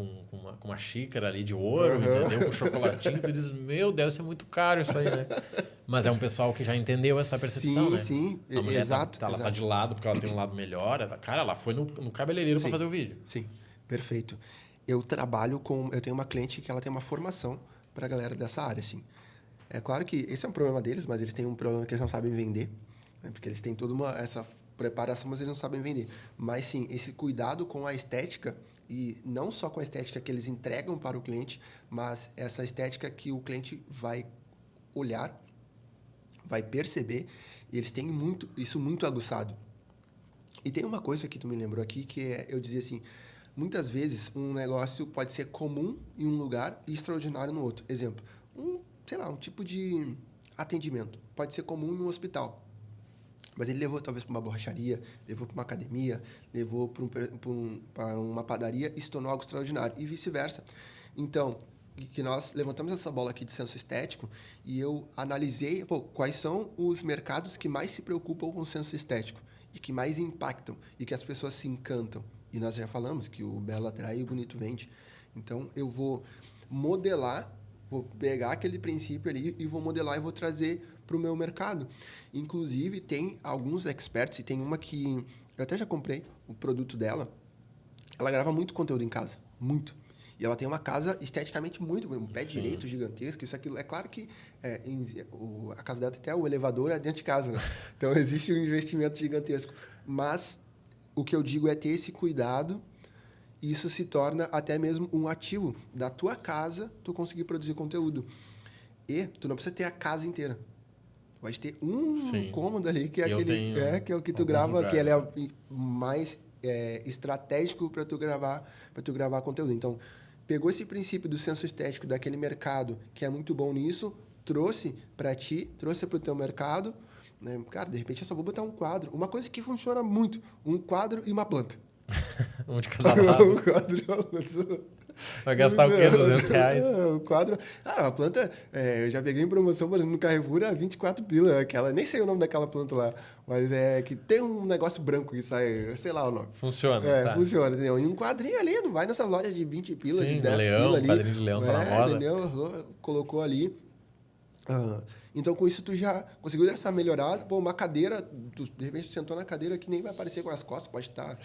uma xícara ali de ouro, entendeu? Com chocolatinho, tu diz, meu Deus, isso é muito caro isso aí, né? Mas é um pessoal que já entendeu essa percepção, né? Sim, a mulher exato. Ela tá de lado porque ela tem um lado melhor. Cara, ela foi no cabeleireiro para fazer o vídeo. Sim, perfeito. Eu tenho uma cliente que ela tem uma formação para a galera dessa área, assim. É claro que esse é um problema deles, mas eles têm um problema que eles não sabem vender, né? Porque eles têm toda essa preparação, mas eles não sabem vender. Mas sim, esse cuidado com a estética, e não só com a estética que eles entregam para o cliente, mas essa estética que o cliente vai olhar, vai perceber, e eles têm isso muito aguçado. E tem uma coisa que tu me lembrou aqui, que eu dizia assim, muitas vezes um negócio pode ser comum em um lugar e extraordinário no outro. Exemplo, um tipo de atendimento. Pode ser comum em um hospital. Mas ele levou talvez para uma borracharia, levou para uma academia, levou para uma padaria e se tornou algo extraordinário. E vice-versa. Então, que nós levantamos essa bola aqui de senso estético e eu analisei quais são os mercados que mais se preocupam com o senso estético e que mais impactam e que as pessoas se encantam. E nós já falamos que o belo atrai e o bonito vende. Então, eu vou modelar, vou pegar aquele princípio ali e vou modelar e vou trazer para o meu mercado. Inclusive, tem alguns experts, e tem uma que eu até já comprei o produto dela. Ela grava muito conteúdo em casa, muito. E ela tem uma casa esteticamente muito bonita, um pé direito gigantesco, isso aquilo. É claro que a casa dela tem até o elevador dentro de casa, né? Então, existe um investimento gigantesco. Mas o que eu digo é ter esse cuidado, e isso se torna até mesmo um ativo da tua casa, tu conseguir produzir conteúdo. E tu não precisa ter a casa inteira. Tu pode ter um cômodo ali, que é que é o que tu grava, lugares, que ele é mais estratégico para tu gravar conteúdo. Então, pegou esse princípio do senso estético daquele mercado que é muito bom nisso, trouxe para ti, trouxe para o teu mercado, né? Cara, de repente eu só vou botar um quadro. Uma coisa que funciona muito, um quadro e uma planta. Um de cada lado. Um quadro e uma planta. Vai gastar o quê? R$200? O quadro... Cara, a planta... eu já peguei em promoção, por exemplo, no Carrefour, a 24 pila. Aquela, nem sei o nome daquela planta lá. Mas é que tem um negócio branco que sai... Sei lá o nome. Funciona, tá. Funciona, entendeu? E um quadrinho ali, não vai nessa loja de 20 pila, sim, de 10 leão, pila ali. quadrinho de leão tá na moda. Entendeu? Colocou ali. Então, com isso, tu já conseguiu essa melhorada. Pô, uma cadeira, de repente, tu sentou na cadeira que nem vai aparecer com as costas, pode estar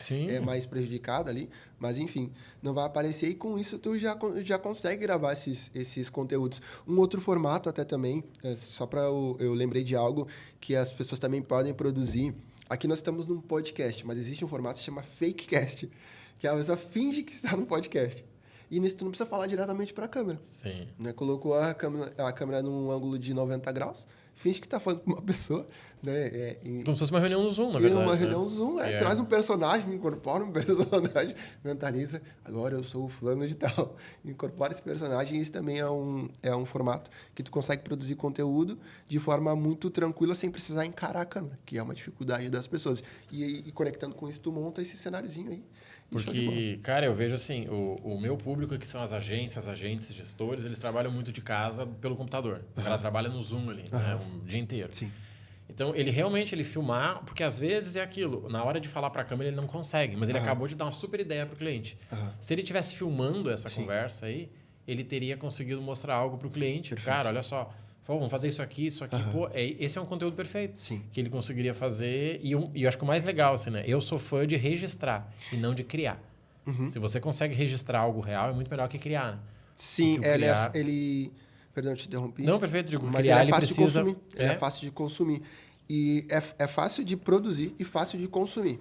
mais prejudicada ali. Mas, enfim, não vai aparecer. E com isso, tu já consegue gravar esses conteúdos. Um outro formato até também, só para eu lembrei de algo que as pessoas também podem produzir. Aqui nós estamos num podcast, mas existe um formato que se chama Fakecast, que a pessoa finge que está no podcast. E nisso tu não precisa falar diretamente para a câmera. Sim. Né? Colocou a câmera num ângulo de 90 graus, finge que está falando com uma pessoa. Né? Como se fosse uma reunião no Zoom, na verdade. Uma reunião no Zoom, traz um personagem, incorpora um personagem, mentaliza, agora eu sou o fulano de tal. Incorpora esse personagem e isso também é um formato que tu consegue produzir conteúdo de forma muito tranquila, sem precisar encarar a câmera, que é uma dificuldade das pessoas. E conectando com isso, tu monta esse cenáriozinho aí. Porque, cara, eu vejo assim, o meu público, que são as agências, agentes, gestores, eles trabalham muito de casa pelo computador. O cara trabalha no Zoom ali, né, um dia inteiro. Sim. Então, ele filmar, porque às vezes é aquilo, na hora de falar para a câmera ele não consegue, mas ele acabou de dar uma super ideia para o cliente. Se ele estivesse filmando essa conversa aí, ele teria conseguido mostrar algo para o cliente. Perfeito. Cara, olha só, vamos fazer isso aqui. Pô, esse é um conteúdo perfeito. Sim. Que ele conseguiria fazer. E eu acho que o mais legal, assim, né? Eu sou fã de registrar e não de criar. Se você consegue registrar algo real, é muito melhor que criar, né? Sim, ele... Perdão, te interrompi. Não, perfeito. Digo, mas criar, ele é fácil de consumir. É? Ele é fácil de consumir. E é fácil de produzir e fácil de consumir.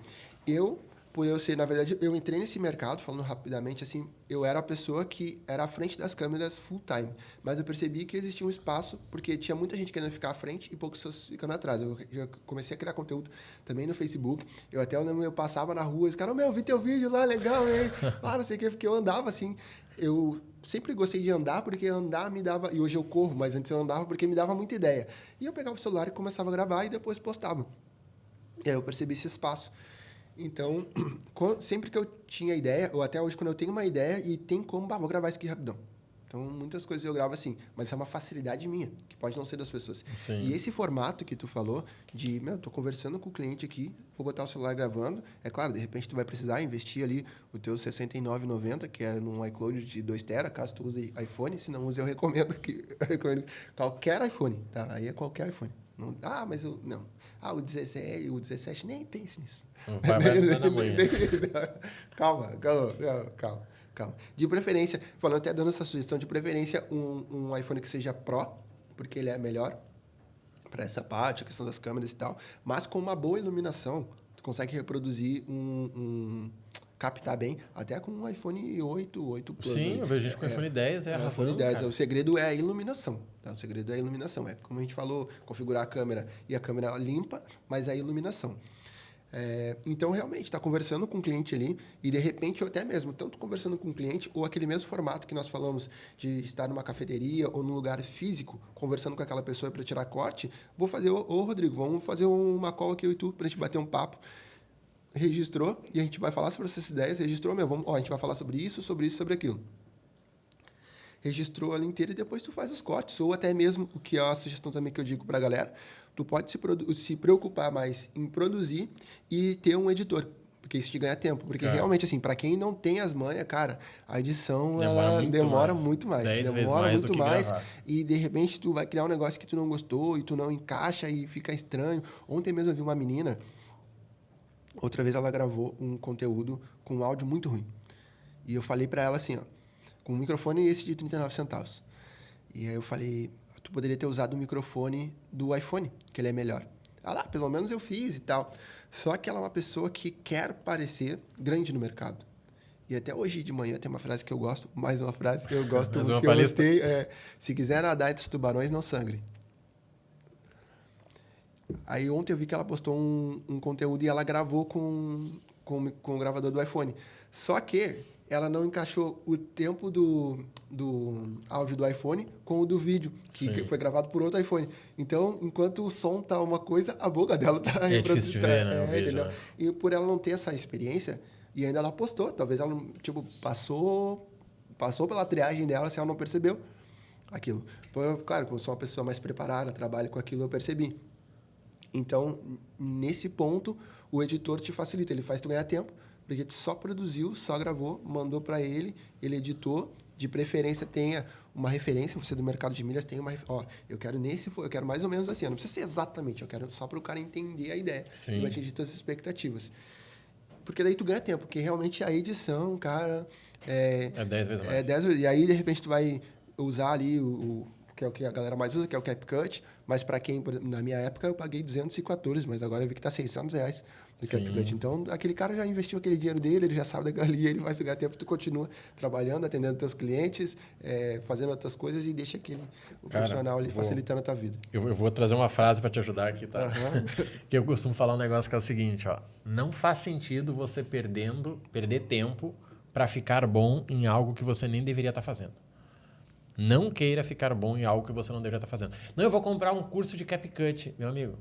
Por eu ser, na verdade, eu entrei nesse mercado, falando rapidamente, assim, eu era a pessoa que era à frente das câmeras full time. Mas eu percebi que existia um espaço, porque tinha muita gente querendo ficar à frente e poucas pessoas ficando atrás. Eu já comecei a criar conteúdo também no Facebook. Eu passava na rua, os caras, eu vi teu vídeo lá, legal, hein? Não sei o que, porque eu andava assim. Eu sempre gostei de andar, porque andar me dava... E hoje eu corro, mas antes eu andava porque me dava muita ideia. E eu pegava o celular e começava a gravar e depois postava. E aí eu percebi esse espaço. Então, sempre que eu tinha ideia, ou até hoje quando eu tenho uma ideia e tem como, vou gravar isso aqui rapidão. Então, muitas coisas eu gravo assim, mas isso é uma facilidade minha, que pode não ser das pessoas. Sim. E esse formato que tu falou, tô conversando com o cliente aqui, vou botar o celular gravando, é claro, de repente tu vai precisar investir ali o teu R$ 69,90, que é num iCloud de 2 TB, caso tu use iPhone, se não use eu recomendo qualquer iPhone, tá? Aí é qualquer iPhone. Não, mas eu... Não. O 16 e o 17, nem pense nisso. Vai na manhã. Calma. De preferência, falando até dando essa sugestão, de preferência um iPhone que seja Pro, porque ele é melhor para essa parte, a questão das câmeras e tal, mas com uma boa iluminação. Tu consegue reproduzir captar bem, até com um iPhone 8 Plus. Sim, ali. eu vejo gente com iPhone 10 arrasando, iPhone 10. cara. O segredo é a iluminação. Tá? O segredo é a iluminação. É como a gente falou, configurar a câmera e a câmera limpa, mas a iluminação. Então, realmente, está conversando com o cliente ali e, de repente, ou até mesmo, tanto conversando com o cliente ou aquele mesmo formato que nós falamos de estar numa cafeteria ou num lugar físico, conversando com aquela pessoa para tirar corte, vou fazer, Rodrigo, vamos fazer uma call aqui eu e tu para a gente bater um papo. Registrou e a gente vai falar sobre essas ideias, registrou, a gente vai falar sobre isso, sobre aquilo. Registrou ela inteira e depois tu faz os cortes, ou até mesmo, o que é a sugestão também que eu digo para a galera, tu pode se preocupar mais em produzir e ter um editor, porque isso te ganha tempo. Porque realmente, assim, para quem não tem as manhas, cara, a edição demora muito mais. 10 vezes mais do que gravar. E, de repente, tu vai criar um negócio que tu não gostou e tu não encaixa e fica estranho. Ontem mesmo eu vi uma menina, outra vez ela gravou um conteúdo com um áudio muito ruim. E eu falei para ela assim, ó, com um microfone esse de 39 centavos. E aí eu falei, tu poderia ter usado o microfone do iPhone, que ele é melhor. Pelo menos eu fiz e tal. Só que ela é uma pessoa que quer parecer grande no mercado. E até hoje de manhã tem uma frase que eu gosto, mais uma frase que eu gosto muito, que eu gostei, se quiser nadar entre os tubarões, não sangre. Aí ontem eu vi que ela postou um conteúdo e ela gravou com o gravador do iPhone. Só que ela não encaixou o tempo do áudio do iPhone com o do vídeo, que foi gravado por outro iPhone. Então, enquanto o som tá uma coisa, a boca dela tá... É difícil de ver, né? Vídeo, né? E por ela não ter essa experiência, e ainda ela postou, talvez ela, passou pela triagem dela, se ela não percebeu aquilo. Claro, como sou uma pessoa mais preparada, trabalho com aquilo, eu percebi. Então, nesse ponto, o editor te facilita, ele faz tu ganhar tempo, porque tu só produziu, só gravou, mandou para ele editou, de preferência tenha uma referência, você do mercado de milhas tem uma... eu quero mais ou menos assim, não precisa ser exatamente, eu quero só para o cara entender a ideia e atingir suas expectativas. Porque daí tu ganha tempo, porque realmente a edição, cara... É 10 vezes mais. 10 vezes, e aí, de repente, tu vai usar ali que é o que a galera mais usa, que é o CapCut, mas para quem, na minha época, eu paguei 214, mas agora eu vi que tá R$600 no CapCut. Então, aquele cara já investiu aquele dinheiro dele, ele já sabe daquilo ali, ele vai ganhar tempo, tu continua trabalhando, atendendo teus clientes, fazendo outras coisas e deixa o profissional ali facilitando a tua vida. Eu vou trazer uma frase para te ajudar aqui, tá? Uhum. Que eu costumo falar um negócio que é o seguinte, ó. Não faz sentido você perder tempo para ficar bom em algo que você nem deveria estar fazendo. Não queira ficar bom em algo que você não deveria estar fazendo. Não, eu vou comprar um curso de CapCut. Meu amigo,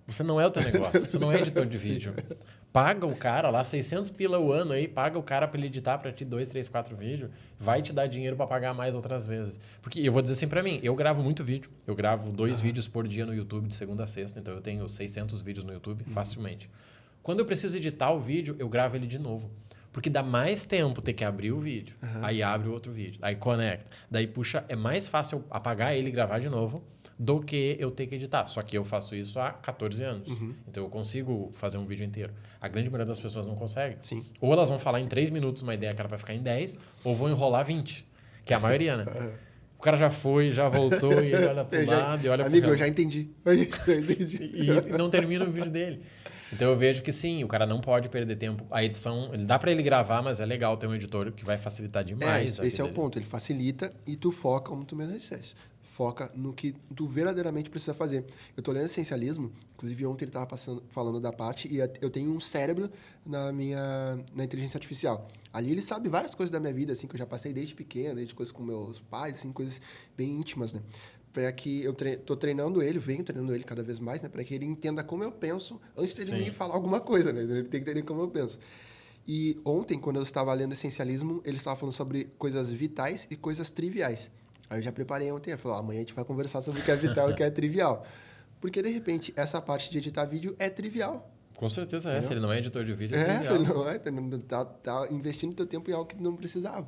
você não é o teu negócio. Você não é editor de vídeo. Paga o cara lá, 600 pila o ano aí, paga o cara para ele editar para ti 2, 3, 4 vídeos, vai te dar dinheiro para pagar mais outras vezes. Porque eu vou dizer assim para mim, eu gravo muito vídeo. Eu gravo 2 vídeos por dia no YouTube de segunda a sexta, então eu tenho 600 vídeos no YouTube facilmente. Quando eu preciso editar o vídeo, eu gravo ele de novo. Porque dá mais tempo ter que abrir o vídeo, aí abre o outro vídeo, aí conecta. Daí puxa, é mais fácil apagar ele e gravar de novo do que eu ter que editar. Só que eu faço isso há 14 anos. Então eu consigo fazer um vídeo inteiro. A grande maioria das pessoas não consegue. Sim. Ou elas vão falar em 3 minutos uma ideia que era para ficar em 10, ou vão enrolar 20, que é a maioria, né? O cara já foi, já voltou, e ele olha pro lado e olha pro Amigo, eu já entendi. E não termina o vídeo dele. Então eu vejo que sim, o cara não pode perder tempo. A edição, dá para ele gravar, mas é legal ter um editor que vai facilitar demais. Esse é o ponto, ele facilita e tu foca, como tu mesmo disseste, foca no que tu verdadeiramente precisa fazer. Eu tô lendo Essencialismo, inclusive ontem ele estava falando da parte, e eu tenho um cérebro na inteligência artificial. Ali ele sabe várias coisas da minha vida, assim, que eu já passei desde pequeno, desde coisas com meus pais, assim, coisas bem íntimas, né? Para que eu tô treinando ele, venho treinando ele cada vez mais, né? Para que ele entenda como eu penso antes de ele me falar alguma coisa, né? Ele tem que entender como eu penso. E ontem, quando eu estava lendo Essencialismo, ele estava falando sobre coisas vitais e coisas triviais. Aí eu já preparei ontem, eu falei, amanhã a gente vai conversar sobre o que é vital e o que é trivial. Porque, de repente, essa parte de editar vídeo é trivial. Com certeza é. Se ele não é editor de vídeo, se ele não é, tá investindo teu tempo em algo que não precisava.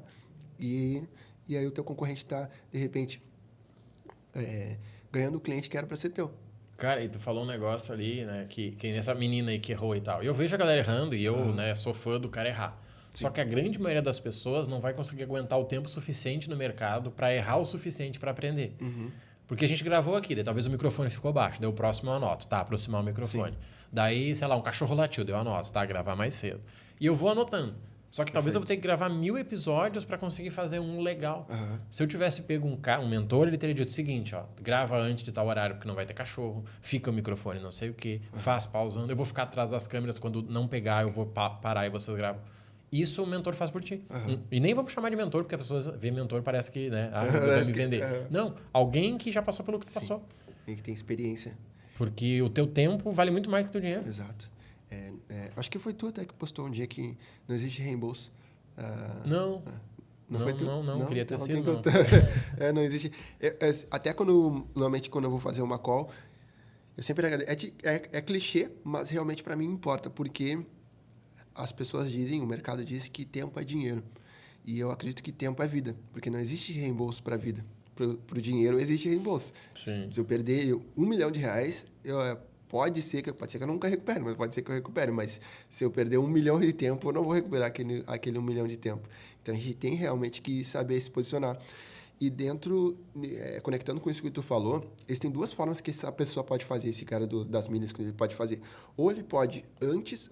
E aí o teu concorrente está, de repente... ganhando o cliente que era para ser teu. Cara, e tu falou um negócio ali, né, que nessa menina aí que errou e tal. Eu vejo a galera errando e eu, né, sou fã do cara errar. Sim. Só que a grande maioria das pessoas não vai conseguir aguentar o tempo suficiente no mercado para errar o suficiente para aprender. Porque a gente gravou aqui, daí talvez o microfone ficou baixo, daí o próximo eu anoto, tá, aproximar o microfone. Sim. Daí, sei lá, um cachorro latiu, daí eu anoto, tá, gravar mais cedo. E eu vou anotando. Só que talvez eu vou ter que gravar 1000 episódios para conseguir fazer um legal. Aham. Se eu tivesse pego um mentor, ele teria dito o seguinte, ó, grava antes de tal horário porque não vai ter cachorro, fica o microfone não sei o quê, faz pausando, eu vou ficar atrás das câmeras, quando não pegar eu vou parar e vocês gravam. Isso o mentor faz por ti. E nem vamos chamar de mentor, porque as pessoas veem mentor parece que, né, vai me vender. Não, alguém que já passou pelo que tu passou. Tem que ter experiência. Porque o teu tempo vale muito mais que o teu dinheiro. Exato. Acho que foi tu até que postou um dia que não existe reembolso. Não. Não foi tu? Não, queria ter sido. Não. Não existe. Até normalmente quando eu vou fazer uma call, eu sempre agradeço. É clichê, mas realmente para mim importa, porque as pessoas dizem, o mercado diz que tempo é dinheiro. E eu acredito que tempo é vida, porque não existe reembolso para a vida. Para o dinheiro existe reembolso. Sim. Se eu perder R$1 milhão, pode ser que eu nunca recupere, mas pode ser que eu recupere. Mas se eu perder 1 milhão de tempo, eu não vou recuperar aquele 1 milhão de tempo. Então, a gente tem realmente que saber se posicionar. E conectando com isso que tu falou, existem 2 formas que essa pessoa pode fazer, esse cara das milhas que ele pode fazer. Ou ele pode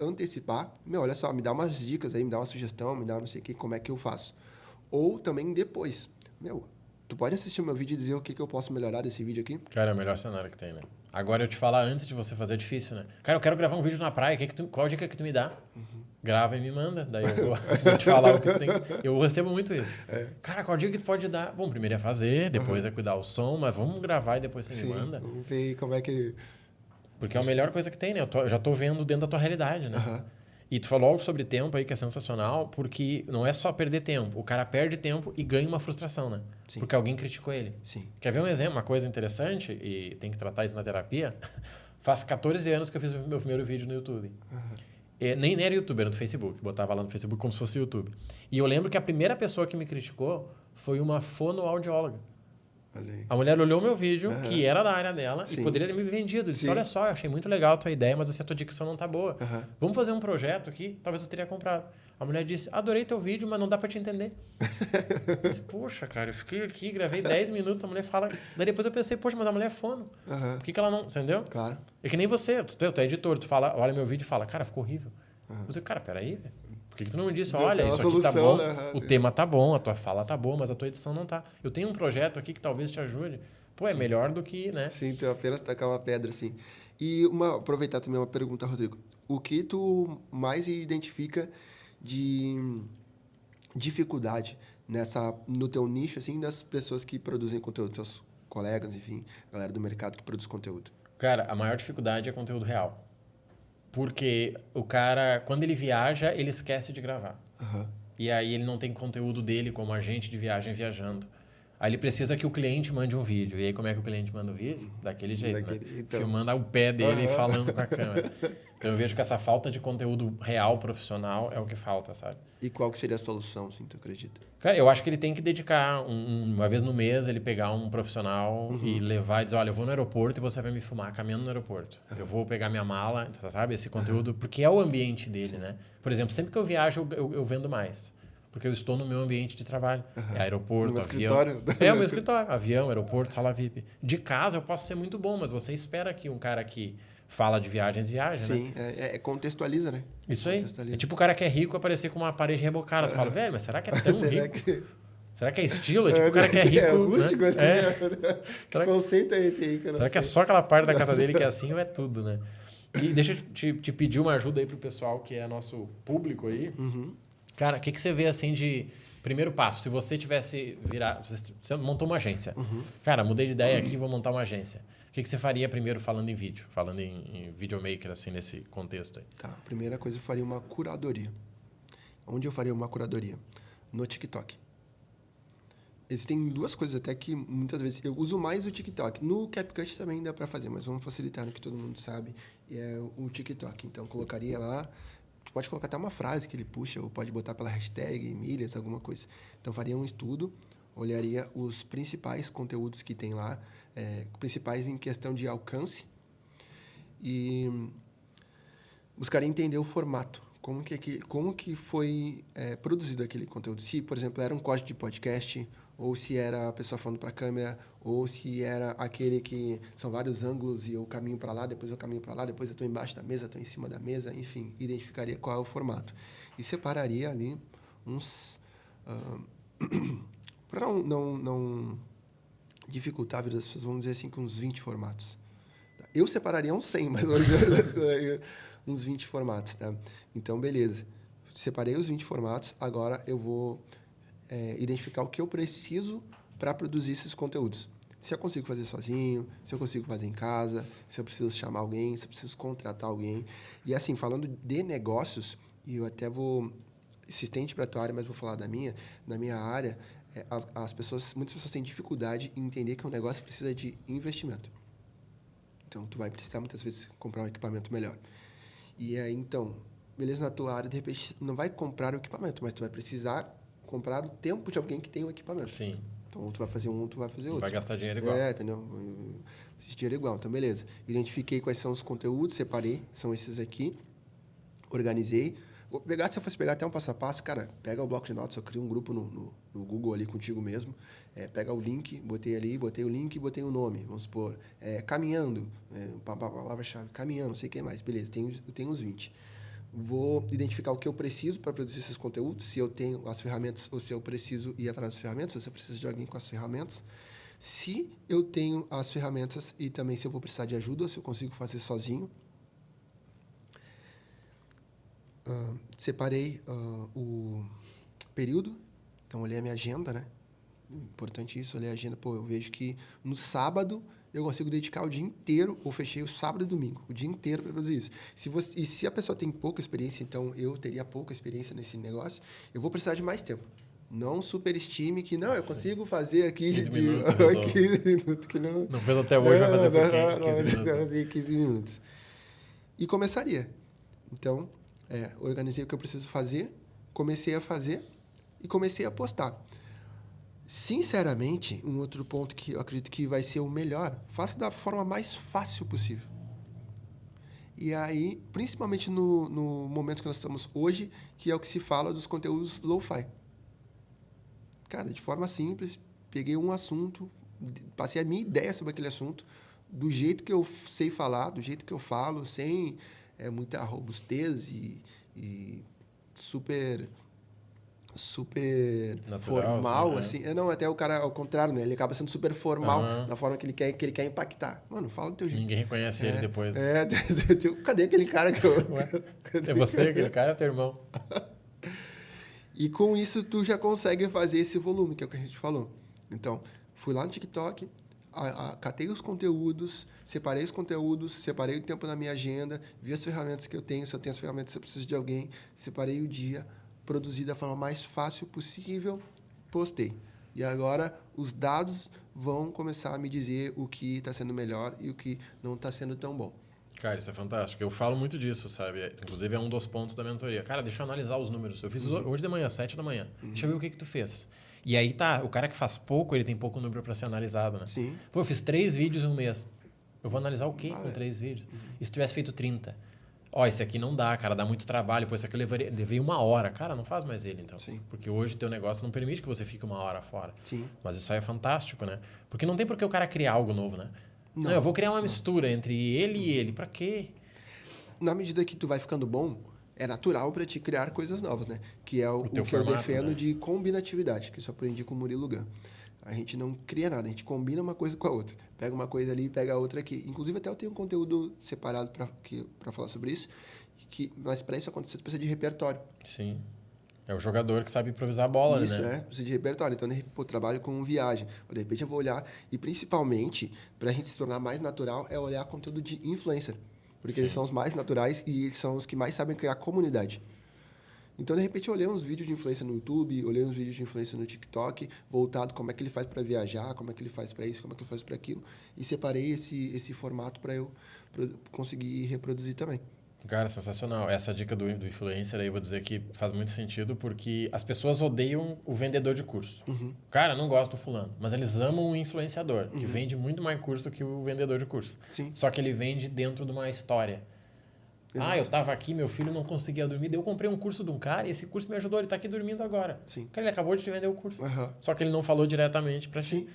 antecipar, olha só, me dá umas dicas aí, me dá uma sugestão, me dá não sei o que, como é que eu faço. Ou também depois. Tu pode assistir o meu vídeo e dizer o que eu posso melhorar desse vídeo aqui? Cara, é o melhor cenário que tem, né? Agora eu te falar antes de você fazer é difícil, né? Cara, eu quero gravar um vídeo na praia, qual dica que tu me dá? Grava e me manda, daí eu vou te falar o que tu tem. Eu recebo muito isso. Cara, qual dica que tu pode dar? Bom, primeiro é fazer, depois é cuidar o som, mas vamos gravar e depois você me manda. Vamos ver como é que... Porque é a melhor coisa que tem, né? Eu já tô vendo dentro da tua realidade, né? E tu falou algo sobre tempo aí que é sensacional, porque não é só perder tempo. O cara perde tempo e ganha uma frustração, né? Sim. Porque alguém criticou ele. Sim. Quer ver um exemplo, uma coisa interessante, e tem que tratar isso na terapia? Faz 14 anos que eu fiz o meu primeiro vídeo no YouTube. Nem era youtuber, era do Facebook. Botava lá no Facebook como se fosse YouTube. E eu lembro que a primeira pessoa que me criticou foi uma fonoaudióloga. A mulher olhou meu vídeo, que era da área dela, e poderia ter me vendido. Disse, olha só, eu achei muito legal a tua ideia, mas a tua dicção não tá boa. Vamos fazer um projeto aqui? Talvez eu teria comprado. A mulher disse, adorei teu vídeo, mas não dá pra te entender. Eu disse, poxa, cara, eu fiquei aqui, gravei 10 minutos, a mulher fala... Daí depois eu pensei, poxa, mas a mulher é fono. Por que ela não... Entendeu? Claro. É que nem você, tu é editor, tu fala, olha meu vídeo e fala, cara, ficou horrível. Eu digo, cara, peraí, velho. Por que tu não me disse, olha, isso aqui tá bom, o tema tá bom, a tua fala tá boa, mas a tua edição não tá. Eu tenho um projeto aqui que talvez te ajude. Pô, é melhor do que, né? Sim, tu apenas tacar uma pedra, assim. E aproveitar também uma pergunta, Rodrigo. O que tu mais identifica de dificuldade no teu nicho, assim, das pessoas que produzem conteúdo, seus colegas, enfim, galera do mercado que produz conteúdo? Cara, a maior dificuldade é conteúdo real. Porque o cara, quando ele viaja, ele esquece de gravar. E aí ele não tem conteúdo dele como agente de viagem viajando. Aí ele precisa que o cliente mande um vídeo. E aí como é que o cliente manda o vídeo? Daquele jeito, né? Então. Filmando o pé dele e falando com a câmera. Então eu vejo que essa falta de conteúdo real, profissional, é o que falta, sabe? E qual que seria a solução, assim, tu acredita? Cara, eu acho que ele tem que dedicar uma vez no mês, ele pegar um profissional e levar e dizer, olha, eu vou no aeroporto e você vai me filmar caminhando no aeroporto. Eu vou pegar minha mala, sabe? Esse conteúdo, porque é o ambiente dele, né? Por exemplo, sempre que eu viajo, eu vendo mais. Porque eu estou no meu ambiente de trabalho. É aeroporto, no avião. Escritório? É o meu escritório. Avião, aeroporto, sala VIP. De casa eu posso ser muito bom, mas você espera que um cara que fala de viagens viaje, Sim, né? Contextualiza, né? Isso aí. É tipo o cara que é rico aparecer com uma parede rebocada. Tu fala, velho, mas será que é tão rico? Será que é estilo? É tipo o cara que é rico. É rústico, né? Que conceito é esse aí? Será que é só aquela parte da casa dele que é assim ou é tudo, né? E deixa eu te pedir uma ajuda aí pro pessoal que é nosso público aí. Cara, o que você vê assim de primeiro passo? Se você tivesse virado... Você montou uma agência. Cara, mudei de ideia aqui, vou montar uma agência. O que você faria primeiro falando em vídeo? Falando em videomaker, assim, nesse contexto aí. Tá, primeira coisa, eu faria uma curadoria. Onde eu faria uma curadoria? No TikTok. Existem 2 coisas até que muitas vezes... Eu uso mais o TikTok. No CapCut também dá para fazer, mas vamos facilitar no que todo mundo sabe. É o TikTok. Então, colocaria lá... Tu pode colocar até uma frase que ele puxa, ou pode botar pela hashtag, milhas, alguma coisa. Então, faria um estudo, olharia os principais conteúdos que tem lá, principais em questão de alcance, e buscaria entender o formato. como que foi produzido aquele conteúdo. Se, por exemplo, era um código de podcast, ou se era a pessoa falando para a câmera, ou se era aquele que são vários ângulos e eu caminho para lá, depois eu caminho para lá, depois eu estou embaixo da mesa, estou em cima da mesa, enfim, identificaria qual é o formato. E separaria ali uns... para não dificultar a vida das pessoas, vamos dizer assim, com uns 20 formatos. Eu separaria uns 100, mais ou menos, uns 20 formatos, tá? Então, beleza. Separei os 20 formatos, agora eu vou identificar o que eu preciso para produzir esses conteúdos. Se eu consigo fazer sozinho, se eu consigo fazer em casa, se eu preciso chamar alguém, se eu preciso contratar alguém. E assim, falando de negócios, e eu até vou... Se estende para a tua área, mas vou falar da minha. Na minha área, muitas pessoas têm dificuldade em entender que um negócio precisa de investimento. Então, tu vai precisar, muitas vezes, comprar um equipamento melhor. E aí, então, beleza, na tua área, de repente, não vai comprar o equipamento, mas tu vai precisar comprar o tempo de alguém que tem o equipamento. Sim. Então, tu vai fazer um, tu vai fazer outro. Vai gastar dinheiro igual. Entendeu? Esse dinheiro igual. Então, beleza. Identifiquei quais são os conteúdos, separei, são esses aqui, organizei. Se eu fosse pegar até um passo a passo, cara, pega o bloco de notas, eu crio um grupo no Google ali contigo mesmo, pega o link, botei ali, botei o link, botei o nome, vamos supor, caminhando, palavra-chave, caminhando, não sei o que mais, beleza, eu tenho uns 20. Vou identificar o que eu preciso para produzir esses conteúdos, se eu tenho as ferramentas ou se eu preciso ir atrás das ferramentas, ou se eu preciso de alguém com as ferramentas. Se eu tenho as ferramentas e também se eu vou precisar de ajuda ou se eu consigo fazer sozinho. Separei o período, então olhei a minha agenda, né? Importante isso, olhei a agenda. Pô, eu vejo que no sábado eu consigo dedicar o dia inteiro, ou fechei o sábado e domingo, o dia inteiro para produzir isso. Se a pessoa tem pouca experiência, então eu teria pouca experiência nesse negócio, eu vou precisar de mais tempo. Não superestime que, não, eu consigo fazer aqui 15 de minutos, 15 minutos que não... Não fez até hoje, vai fazer por 15 minutos. Fazer 15 minutos. E começaria. Então, organizei o que eu preciso fazer, comecei a fazer e comecei a postar. Sinceramente, um outro ponto que eu acredito que vai ser o melhor, faça da forma mais fácil possível. E aí, principalmente no momento que nós estamos hoje, que é o que se fala dos conteúdos lo-fi. Cara, de forma simples, peguei um assunto, passei a minha ideia sobre aquele assunto, do jeito que eu sei falar, do jeito que eu falo, sem muita robustez e super natural, formal, assim, assim. Não, até o cara, ao contrário, né? Ele acaba sendo super formal na forma que ele quer impactar. Mano, fala do teu jeito. Ninguém reconhece ele depois. Cadê aquele cara que eu... É você, aquele cara é teu irmão. E com isso, tu já consegue fazer esse volume, que é o que a gente falou. Então, fui lá no TikTok, catei os conteúdos, separei o tempo na minha agenda, vi as ferramentas que eu tenho, se eu tenho as ferramentas, se eu preciso de alguém, separei o dia, produzi da forma mais fácil possível, postei. E agora, os dados vão começar a me dizer o que está sendo melhor e o que não está sendo tão bom. Cara, isso é fantástico. Eu falo muito disso, sabe? Inclusive, é um dos pontos da mentoria. Cara, deixa eu analisar os números. Eu fiz hoje de manhã, 7 da manhã. Deixa eu ver o que tu fez. E aí o cara que faz pouco, ele tem pouco número para ser analisado, né? Sim. Pô, eu fiz 3 vídeos em um mês. Eu vou analisar o quê com 3 vídeos? E se tivesse feito 30? Esse aqui não dá, cara, dá muito trabalho. Pô, esse aqui eu levei 1 hora. Cara, não faz mais ele, então. Sim. Porque hoje o teu negócio não permite que você fique 1 hora fora. Sim. Mas isso aí é fantástico, né? Porque não tem por que o cara criar algo novo, né? Não, eu vou criar uma mistura entre ele e ele. Pra quê? Na medida que tu vai ficando bom, é natural para te criar coisas novas, né? Que é o que formato, eu defendo, né? de combinatividade, que isso eu aprendi com o Murilo Gun. A gente não cria nada, a gente combina uma coisa com a outra. Pega uma coisa ali e pega a outra aqui. Inclusive, até eu tenho um conteúdo separado para falar sobre isso, mas para isso acontecer, tu precisa de repertório. Sim. É o jogador que sabe improvisar a bola, isso, né? Precisa de repertório. Então, eu trabalho com viagem. De repente, eu vou olhar... E, principalmente, para a gente se tornar mais natural, é olhar conteúdo de influencer. Porque eles são os mais naturais e eles são os que mais sabem criar comunidade. Então, de repente, eu olhei uns vídeos de influência no YouTube, olhei uns vídeos de influência no TikTok, voltado como é que ele faz para viajar, como é que ele faz para isso, como é que ele faz para aquilo, e separei esse formato para eu conseguir reproduzir também. Cara, sensacional. Essa dica do influencer aí, eu vou dizer que faz muito sentido, porque as pessoas odeiam o vendedor de curso. Cara, não gosto do fulano, mas eles amam o influenciador, que vende muito mais curso que o vendedor de curso. Sim. Só que ele vende dentro de uma história. Exato. Ah, eu tava aqui, meu filho não conseguia dormir, daí eu comprei um curso de um cara e esse curso me ajudou, ele tá aqui dormindo agora. Sim. Cara, ele acabou de te vender o curso. Aham. Só que ele não falou diretamente pra Sim. ti.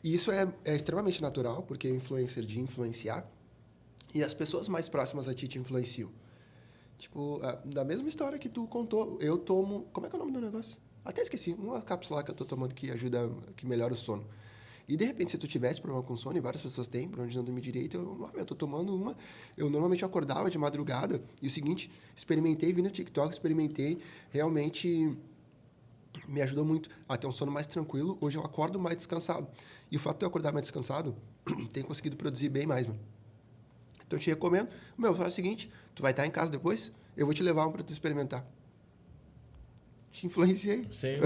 E isso é extremamente natural, porque é influencer de influenciar. E as pessoas mais próximas a ti te influenciam. Tipo, da mesma história que tu contou, eu tomo... Como é que é o nome do negócio? Até esqueci. Uma cápsula lá que eu tô tomando que ajuda, que melhora o sono. E, de repente, se tu tivesse problema com sono, e várias pessoas têm, por onde não dormir direito, eu tô tomando uma. Eu normalmente acordava de madrugada, e o seguinte, experimentei, vi no TikTok, experimentei, realmente me ajudou muito a ter um sono mais tranquilo. Hoje eu acordo mais descansado. E o fato de eu acordar mais descansado, tenho conseguido produzir bem mais, mano. Então, eu te recomendo. Faz o seguinte, tu vai estar em casa depois, eu vou te levar um para tu experimentar. Te influenciei. Sim.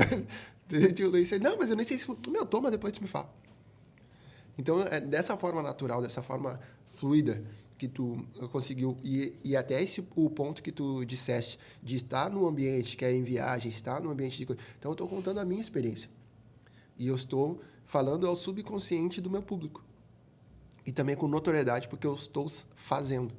Te influenciei. Não, mas eu nem sei se... toma, depois tu me fala. Então, é dessa forma natural, dessa forma fluida que tu conseguiu, e até o ponto que tu disseste, de estar no ambiente que é em viagem, estar no ambiente de... Então, eu estou contando a minha experiência. E eu estou falando ao subconsciente do meu público. E também com notoriedade, porque eu estou fazendo.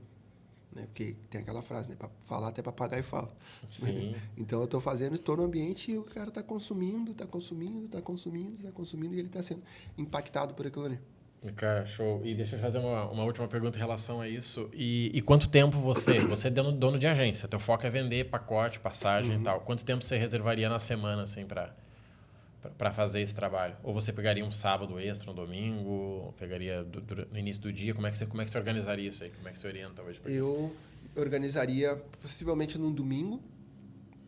Né? Porque tem aquela frase, né? Para falar até papagaio fala. Sim. Então, eu estou fazendo, estou no ambiente e o cara está consumindo, e ele está sendo impactado por aquilo ali. Cara, show. E deixa eu fazer uma última pergunta em relação a isso. E quanto tempo você é dono de agência, teu foco é vender pacote, passagem e tal. Quanto tempo você reservaria na semana, assim, para fazer esse trabalho? Ou você pegaria um sábado extra, um domingo, ou pegaria no início do dia? Como é que você organizaria isso aí? Como é que você orienta hoje? Eu organizaria possivelmente num domingo.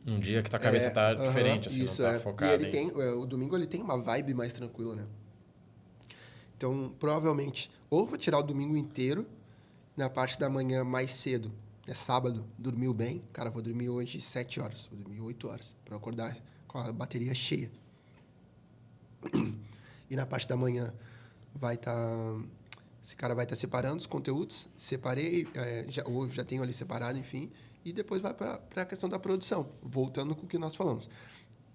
Num dia que tua cabeça tá diferente, assim, isso, não tá focada. E ele o domingo ele tem uma vibe mais tranquila, né? Então, provavelmente, ou vou tirar o domingo inteiro, na parte da manhã mais cedo. É sábado, dormiu bem. Cara, vou dormir hoje 7 horas, vou dormir 8 horas, para acordar com a bateria cheia. E na parte da manhã esse cara vai estar separando os conteúdos. Separei, já tenho ali separado, enfim. E depois vai para a questão da produção. Voltando com o que nós falamos.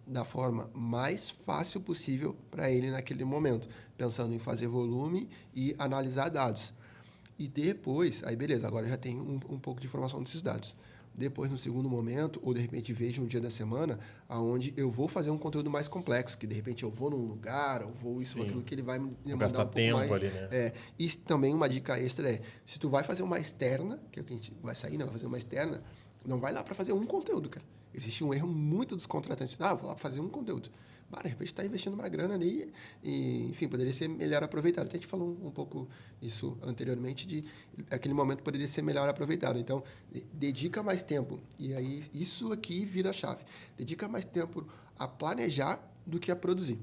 Da forma mais fácil possível para ele naquele momento. Pensando em fazer volume e analisar dados. E depois, aí beleza, agora já tenho um pouco de informação desses dados. Depois, no segundo momento, ou de repente vejo um dia da semana, onde eu vou fazer um conteúdo mais complexo, que de repente eu vou num lugar, ou vou isso ou aquilo que ele vai me demandar gastar um pouco tempo mais. ali, né? E também uma dica extra se tu vai fazer uma externa, que é o que a gente vai sair, né? Vai fazer uma externa, não vai lá para fazer um conteúdo, cara. Existe um erro muito dos contratantes. Vou lá fazer um conteúdo. De repente está investindo uma grana ali e, enfim, poderia ser melhor aproveitado. Até a gente falou um pouco isso anteriormente, de aquele momento poderia ser melhor aproveitado. Então, dedica mais tempo. E aí, isso aqui vira a chave. Dedica mais tempo a planejar do que a produzir.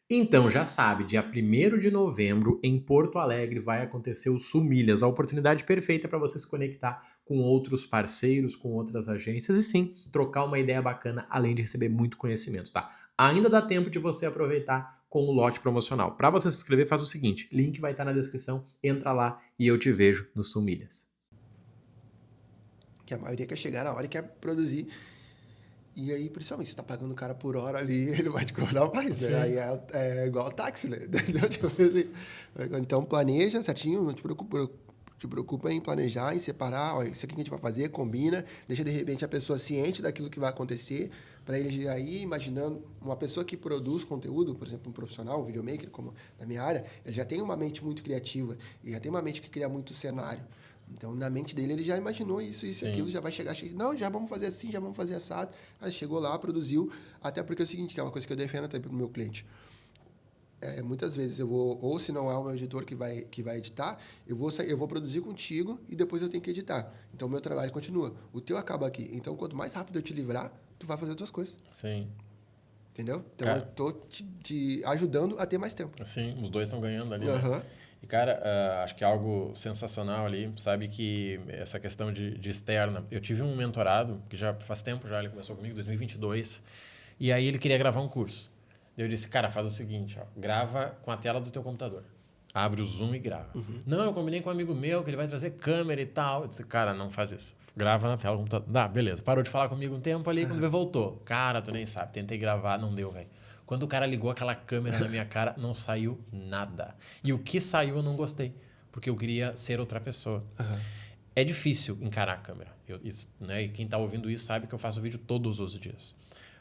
Então, já sabe, dia 1º de novembro, em Porto Alegre, vai acontecer o Sumilhas, a oportunidade perfeita para você se conectar com outros parceiros, com outras agências e sim, trocar uma ideia bacana, além de receber muito conhecimento, tá? Ainda dá tempo de você aproveitar com o lote promocional. Para você se inscrever, faz o seguinte, link vai estar na descrição, entra lá e eu te vejo no Sumilhas. Que a maioria quer chegar na hora e quer produzir. E aí, principalmente, se você tá pagando o cara por hora ali, ele vai te cobrar mais, né? Aí é igual táxi, né? Então, planeja certinho, não te preocupa em planejar, em separar, isso aqui que a gente vai fazer, combina, deixa de repente a pessoa ciente daquilo que vai acontecer, para ele já ir imaginando. Uma pessoa que produz conteúdo, por exemplo, um profissional, um videomaker, como na minha área, ele já tem uma mente muito criativa, ele já tem uma mente que cria muito cenário. Então, na mente dele, ele já imaginou isso e aquilo, já vai chegar... Não, já vamos fazer assim, já vamos fazer assado. Aí chegou lá, produziu. Até porque é o seguinte, que é uma coisa que eu defendo até para o meu cliente. Muitas vezes eu vou... Ou se não é o meu editor que vai editar, eu vou produzir contigo e depois eu tenho que editar. Então, o meu trabalho continua. O teu acaba aqui. Então, quanto mais rápido eu te livrar, tu vai fazer as tuas coisas. Sim. Entendeu? Então, eu tô te ajudando a ter mais tempo. Sim, os dois estão ganhando ali, né? E, cara, acho que é algo sensacional ali, sabe, que essa questão de externa. Eu tive um mentorado, que já faz tempo já, ele começou comigo em 2022, e aí ele queria gravar um curso. Eu disse, cara, faz o seguinte, grava com a tela do teu computador. Abre o Zoom e grava. Não, eu combinei com um amigo meu que ele vai trazer câmera e tal. Eu disse, cara, não faz isso. Grava na tela do computador. Beleza. Parou de falar comigo um tempo ali, quando voltou. Cara, tu nem sabe, tentei gravar, não deu, velho. Quando o cara ligou aquela câmera na minha cara, não saiu nada. E o que saiu eu não gostei, porque eu queria ser outra pessoa. é difícil encarar a câmera. Né? E quem está ouvindo isso sabe que eu faço vídeo todos os dias.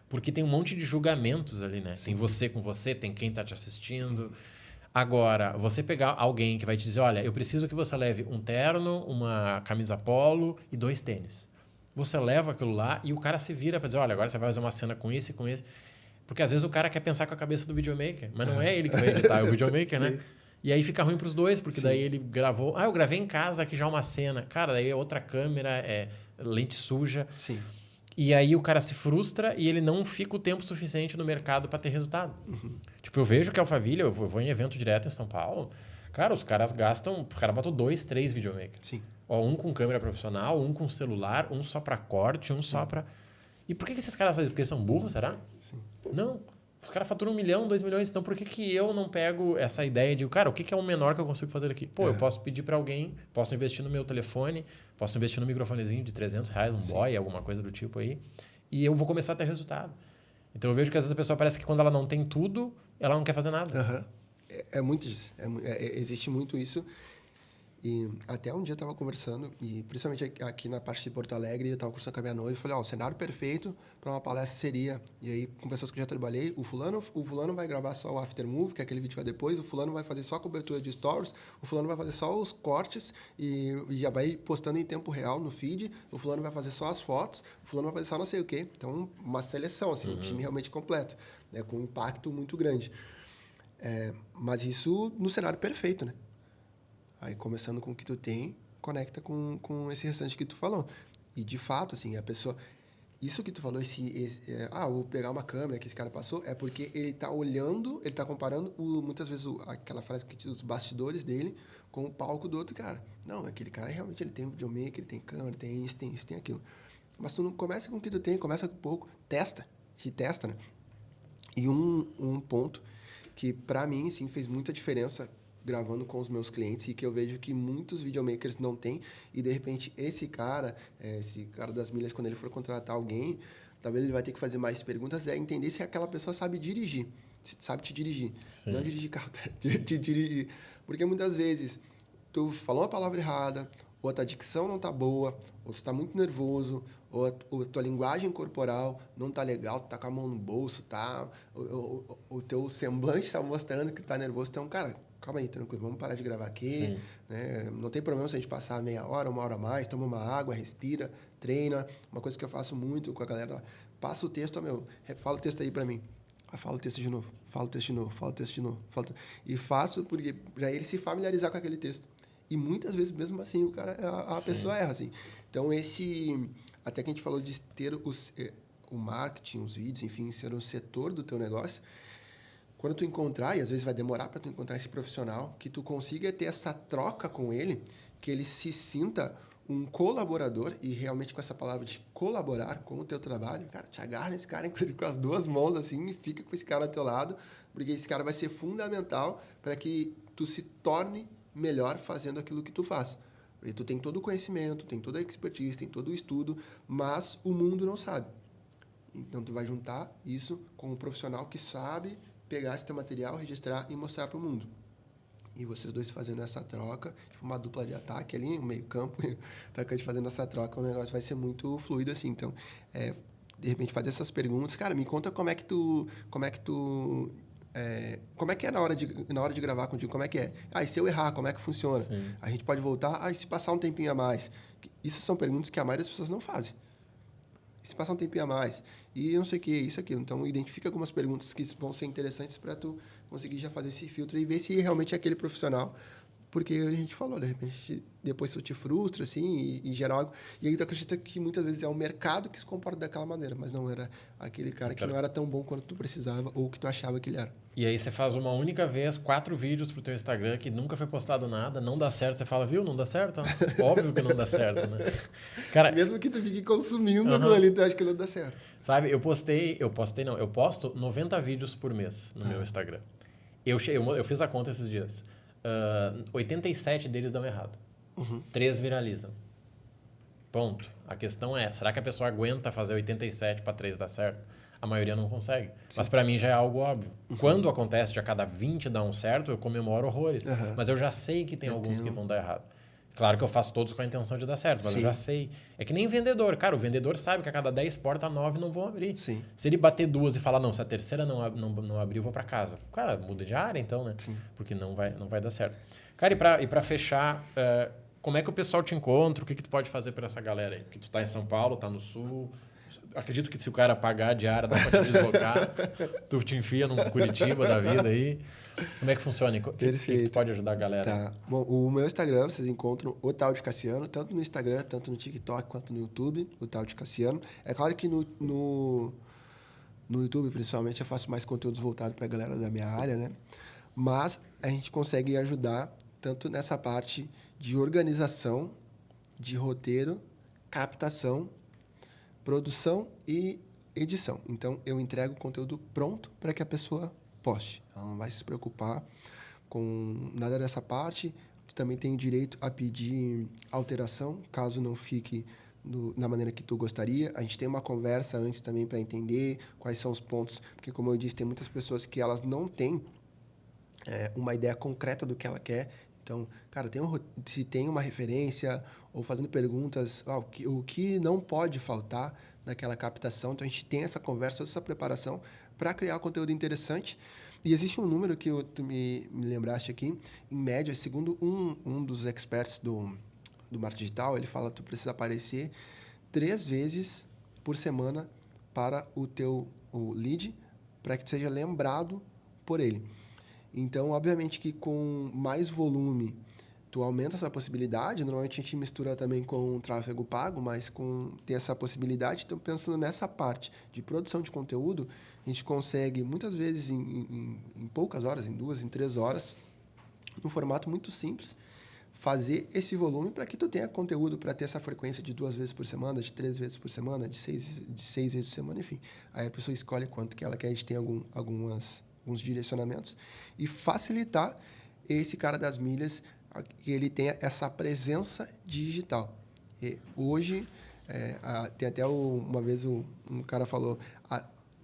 Porque tem um monte de julgamentos ali, né? Tem você com você, tem quem está te assistindo. Agora, você pegar alguém que vai te dizer, olha, eu preciso que você leve um terno, uma camisa polo e 2 tênis. Você leva aquilo lá e o cara se vira para dizer, olha, agora você vai fazer uma cena com esse e com esse. Porque às vezes o cara quer pensar com a cabeça do videomaker, mas não é ele que vai editar, é o videomaker, né? E aí fica ruim para os dois, porque daí ele gravou... eu gravei em casa aqui já uma cena. Cara, daí é outra câmera, é lente suja. Sim. E aí o cara se frustra e ele não fica o tempo suficiente no mercado para ter resultado. Tipo, eu vejo que a Alphaville, eu vou em evento direto em São Paulo, cara, os caras gastam... O cara botou 2, 3 videomakers. Sim. Ó, um com câmera profissional, um com celular, um só para corte, um só para... E por que esses caras fazem? Porque eles são burros, será? Sim. Não. Os caras faturam 1 milhão, 2 milhões. Então, por que eu não pego essa ideia de, cara, o que é o menor que eu consigo fazer aqui? Pô, eu posso pedir para alguém, posso investir no meu telefone, posso investir no microfonezinho de R$300, um boy, alguma coisa do tipo aí, e eu vou começar a ter resultado. Então, eu vejo que às vezes a pessoa parece que quando ela não tem tudo, ela não quer fazer nada. É muito isso. Existe muito isso. E até um dia eu estava conversando, e principalmente aqui na parte de Porto Alegre, eu estava conversando com a minha noiva e falei, o cenário perfeito para uma palestra seria... E aí, com pessoas que eu já trabalhei, o fulano vai gravar só o aftermovie, que é aquele vídeo que vai depois, o fulano vai fazer só a cobertura de stories, o fulano vai fazer só os cortes e já vai postando em tempo real no feed, o fulano vai fazer só as fotos, o fulano vai fazer só não sei o quê. Então, uma seleção, assim, um time realmente completo, né, com um impacto muito grande. Mas isso no cenário perfeito, né? Aí, começando com o que tu tem, conecta com esse restante que tu falou. E, de fato, assim, a pessoa... Isso que tu falou, vou pegar uma câmera que esse cara passou, é porque ele está olhando, ele está comparando, muitas vezes, aquela frase que diz os bastidores dele com o palco do outro cara. Não, aquele cara realmente ele tem um videomaker, ele tem câmera, tem isso, tem aquilo. Mas tu não começa com o que tu tem, começa com pouco, te testa, né? E um ponto que, para mim, assim, fez muita diferença gravando com os meus clientes e que eu vejo que muitos videomakers não têm e, de repente, esse cara das milhas, quando ele for contratar alguém, talvez ele vai ter que fazer mais perguntas, é entender se aquela pessoa sabe dirigir, sabe te dirigir. Sim. Não dirigir carro, te dirigir. Porque muitas vezes tu falou uma palavra errada, ou a tua dicção não tá boa, ou tu tá muito nervoso, ou a tua linguagem corporal não tá legal, tu tá com a mão no bolso, tá? O teu semblante tá mostrando que tu tá nervoso. Então, cara, calma aí, tranquilo, vamos parar de gravar aqui. Né? Não tem problema se a gente passar meia hora, 1 hora a mais, toma uma água, respira, treina. Uma coisa que eu faço muito com a galera, passa o texto, fala o texto aí pra mim. Fala o texto de novo, fala o texto de novo, fala o texto de novo. E faço porque pra ele se familiarizar com aquele texto. E muitas vezes, mesmo assim, a pessoa erra, assim. Então, até que a gente falou de ter o marketing, os vídeos, enfim, ser um setor do teu negócio, quando tu encontrar, e às vezes vai demorar para tu encontrar esse profissional, que tu consiga ter essa troca com ele, que ele se sinta um colaborador, e realmente com essa palavra de colaborar com o teu trabalho, cara, te agarra nesse cara, inclusive com as 2 mãos, assim, e fica com esse cara ao teu lado, porque esse cara vai ser fundamental para que tu se torne melhor fazendo aquilo que tu faz. Porque tu tem todo o conhecimento, tem toda a expertise, tem todo o estudo, mas o mundo não sabe. Então, tu vai juntar isso com um profissional que sabe pegar esse teu material, registrar e mostrar para o mundo. E vocês dois fazendo essa troca, tipo uma dupla de ataque ali, um meio campo, atacante fazendo essa troca, o negócio vai ser muito fluido assim. Então, de repente, fazer essas perguntas. Cara, me conta como é que é na hora de gravar contigo, como é que é? E se eu errar, como é que funciona? Sim. A gente pode voltar, e se passar um tempinho a mais? Isso são perguntas que a maioria das pessoas não fazem. E se passar um tempinho a mais? E não sei o que, isso, aquilo. Então, identifica algumas perguntas que vão ser interessantes para tu conseguir já fazer esse filtro e ver se realmente é aquele profissional. Porque a gente falou, de repente, depois tu te frustra, assim, e gera algo. E aí tu acredita que muitas vezes é o mercado que se comporta daquela maneira, mas não era aquele cara que não era tão bom quanto tu precisava ou que tu achava que ele era. E aí você faz uma única vez 4 vídeos pro teu Instagram que nunca foi postado nada, não dá certo, você fala, viu, não dá certo? Óbvio que não dá certo, né? Cara, mesmo que tu fique consumindo aquilo ali, tu acha que não dá certo. Sabe, eu posto 90 vídeos por mês no meu Instagram. Eu fiz a conta esses dias. 87 deles dão errado. 3 viralizam. Ponto. A questão é, será que a pessoa aguenta fazer 87 para 3 dar certo? A maioria não consegue. Sim. Mas para mim já é algo óbvio. Quando acontece de a cada 20 dar um certo, eu comemoro horrores. Mas eu já sei que tem alguns que vão dar errado. Claro que eu faço todos com a intenção de dar certo, mas Sim. eu já sei. É que nem vendedor. Cara, o vendedor sabe que a cada 10 portas, 9 não vão abrir. Sim. Se ele bater 2 e falar, não, se a terceira não abrir, eu vou para casa. Cara, muda de área então, né? Sim. Porque não vai dar certo. Cara, e pra fechar, como é que o pessoal te encontra? O que tu pode fazer para essa galera aí? Porque tu tá em São Paulo, tá no Sul. Acredito que se o cara pagar a diária, dá para te deslocar. Tu te enfia num Curitiba da vida aí. Como é que funciona? O que tu pode ajudar a galera? Tá. Bom, o meu Instagram, vocês encontram o Tal de Cassiano, tanto no Instagram, tanto no TikTok, quanto no YouTube, o Tal de Cassiano. É claro que no YouTube, principalmente, eu faço mais conteúdos voltados para a galera da minha área, né? Mas a gente consegue ajudar tanto nessa parte de organização, de roteiro, captação, produção e edição. Então, eu entrego o conteúdo pronto para que a pessoa poste. Ela não vai se preocupar com nada dessa parte. Tu também tem o direito a pedir alteração, caso não fique na maneira que tu gostaria. A gente tem uma conversa antes também para entender quais são os pontos, porque, como eu disse, tem muitas pessoas que elas não têm uma ideia concreta do que ela quer. Então, cara, se tem uma referência ou fazendo perguntas, o que não pode faltar naquela captação. Então, a gente tem essa conversa, essa preparação para criar conteúdo interessante. E existe um número que tu me lembraste aqui, em média, segundo um dos experts do marketing digital, ele fala que tu precisa aparecer 3 vezes por semana para o teu lead, para que tu seja lembrado por ele. Então, obviamente que com mais volume, tu aumenta essa possibilidade. Normalmente a gente mistura também com tráfego pago, mas tem essa possibilidade. Então, pensando nessa parte de produção de conteúdo, a gente consegue, muitas vezes, em poucas horas, em 2, em 3 horas, num formato muito simples, fazer esse volume para que tu tenha conteúdo para ter essa frequência de 2 vezes por semana, de 3 vezes por semana, de 6 vezes por semana, enfim. Aí a pessoa escolhe quanto que ela quer. A gente tem alguns direcionamentos e facilitar esse cara das milhas, que ele tenha essa presença digital. E hoje, tem até uma vez um cara falou,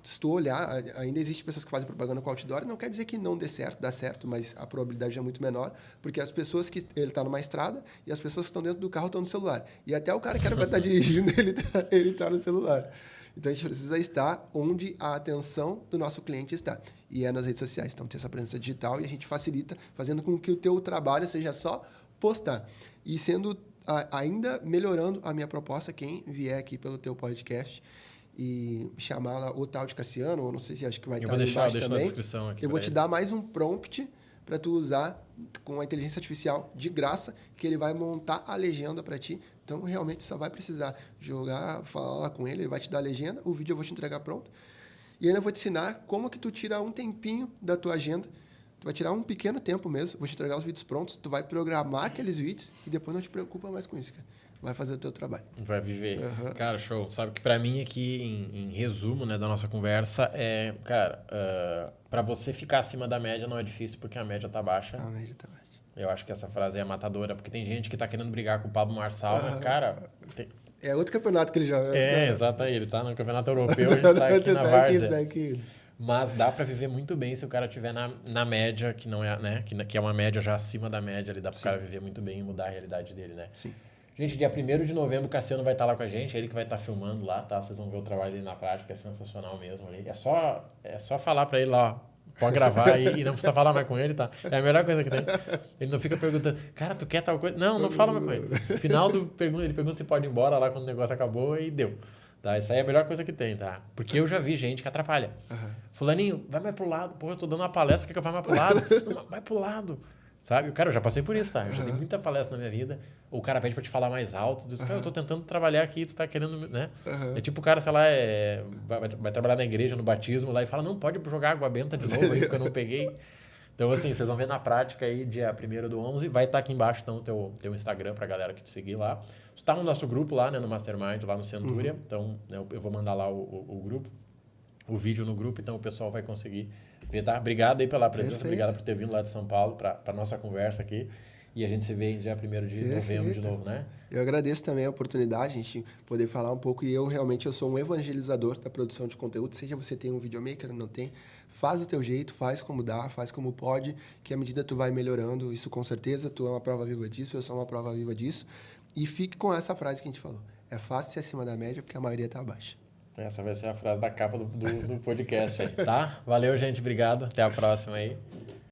se tu olhar, ainda existe pessoas que fazem propaganda com outdoor, não quer dizer que não dê certo, dá certo, mas a probabilidade é muito menor, porque as pessoas que ele está numa estrada e as pessoas que estão dentro do carro estão no celular. E até o cara que era para estar dirigindo, ele está no celular. Então, a gente precisa estar onde a atenção do nosso cliente está. E é nas redes sociais. Então, tem essa presença digital e a gente facilita, fazendo com que o teu trabalho seja só postar. E sendo ainda melhorando a minha proposta, quem vier aqui pelo teu podcast e chamar lá o Tal de Cassiano, ou não sei se acho que vai estar embaixo também. Na descrição aqui. Eu vou te dar mais um prompt para tu usar com a inteligência artificial de graça, que ele vai montar a legenda para ti. Então, realmente, só vai precisar falar lá com ele vai te dar a legenda, o vídeo eu vou te entregar pronto. E ainda vou te ensinar como que tu tira um tempinho da tua agenda. Tu vai tirar um pequeno tempo mesmo, vou te entregar os vídeos prontos, tu vai programar aqueles vídeos e depois não te preocupa mais com isso, cara. Vai fazer o teu trabalho. Vai viver. Uhum. Cara, show. Sabe que pra mim aqui, em resumo, né, da nossa conversa, pra você ficar acima da média não é difícil, porque a média tá baixa. A média tá baixa. Eu acho que essa frase é matadora, porque tem gente que tá querendo brigar com o Pablo Marçal, mas, cara... É outro campeonato que ele joga. Exato. Ele tá no campeonato europeu, ele tá aqui na várzea. Daqui. Mas dá pra viver muito bem se o cara estiver na média, que não é, né? Que é uma média já acima da média, ali dá pro cara viver muito bem e mudar a realidade dele, né? Sim. Gente, dia 1º de novembro o Cassiano vai estar lá com a gente, é ele que vai estar filmando lá, tá? Vocês vão ver o trabalho dele na prática, é sensacional mesmo ali. É só falar pra ele lá, ó. Pode gravar e não precisa falar mais com ele, tá? É a melhor coisa que tem. Ele não fica perguntando, cara, tu quer tal coisa? Não fala mais com ele. No final do pergunta, ele pergunta se pode ir embora lá quando o negócio acabou e deu. Tá? Isso aí é a melhor coisa que tem, tá? Porque eu já vi gente que atrapalha. Fulaninho, vai mais pro lado. Pô, eu tô dando uma palestra, por que eu vou mais pro lado? Não, vai pro lado. Sabe? Cara, eu já passei por isso, tá? Eu já dei muita palestra na minha vida. O cara pede pra te falar mais alto. Diz, cara, eu tô tentando trabalhar aqui, tu tá querendo, né? É tipo o cara, sei lá, vai trabalhar na igreja, no batismo lá e fala, não, pode jogar água benta de novo aí, porque eu não peguei. Então, assim, vocês vão ver na prática aí, dia 1º/11, vai estar aqui embaixo, então, o teu Instagram pra galera que te seguir lá. Tu tá no nosso grupo lá, né, no Mastermind, lá no Centúria. Então, né, eu vou mandar lá o grupo, o vídeo no grupo, então o pessoal vai conseguir ver, tá? Obrigado aí pela presença, obrigado por ter vindo lá de São Paulo pra nossa conversa aqui. E a gente se vê dia 1º de novembro de novo, né? Eu agradeço também a oportunidade, a gente poder falar um pouco. E eu sou um evangelizador da produção de conteúdo. Seja você tem um videomaker ou não tem, faz do teu jeito, faz como dá, faz como pode, que à medida tu vai melhorando, isso com certeza, tu é uma prova viva disso, eu sou uma prova viva disso. E fique com essa frase que a gente falou. É fácil ser acima da média, porque a maioria está abaixo. Essa vai ser a frase da capa do podcast aí, tá? Valeu, gente. Obrigado. Até a próxima aí.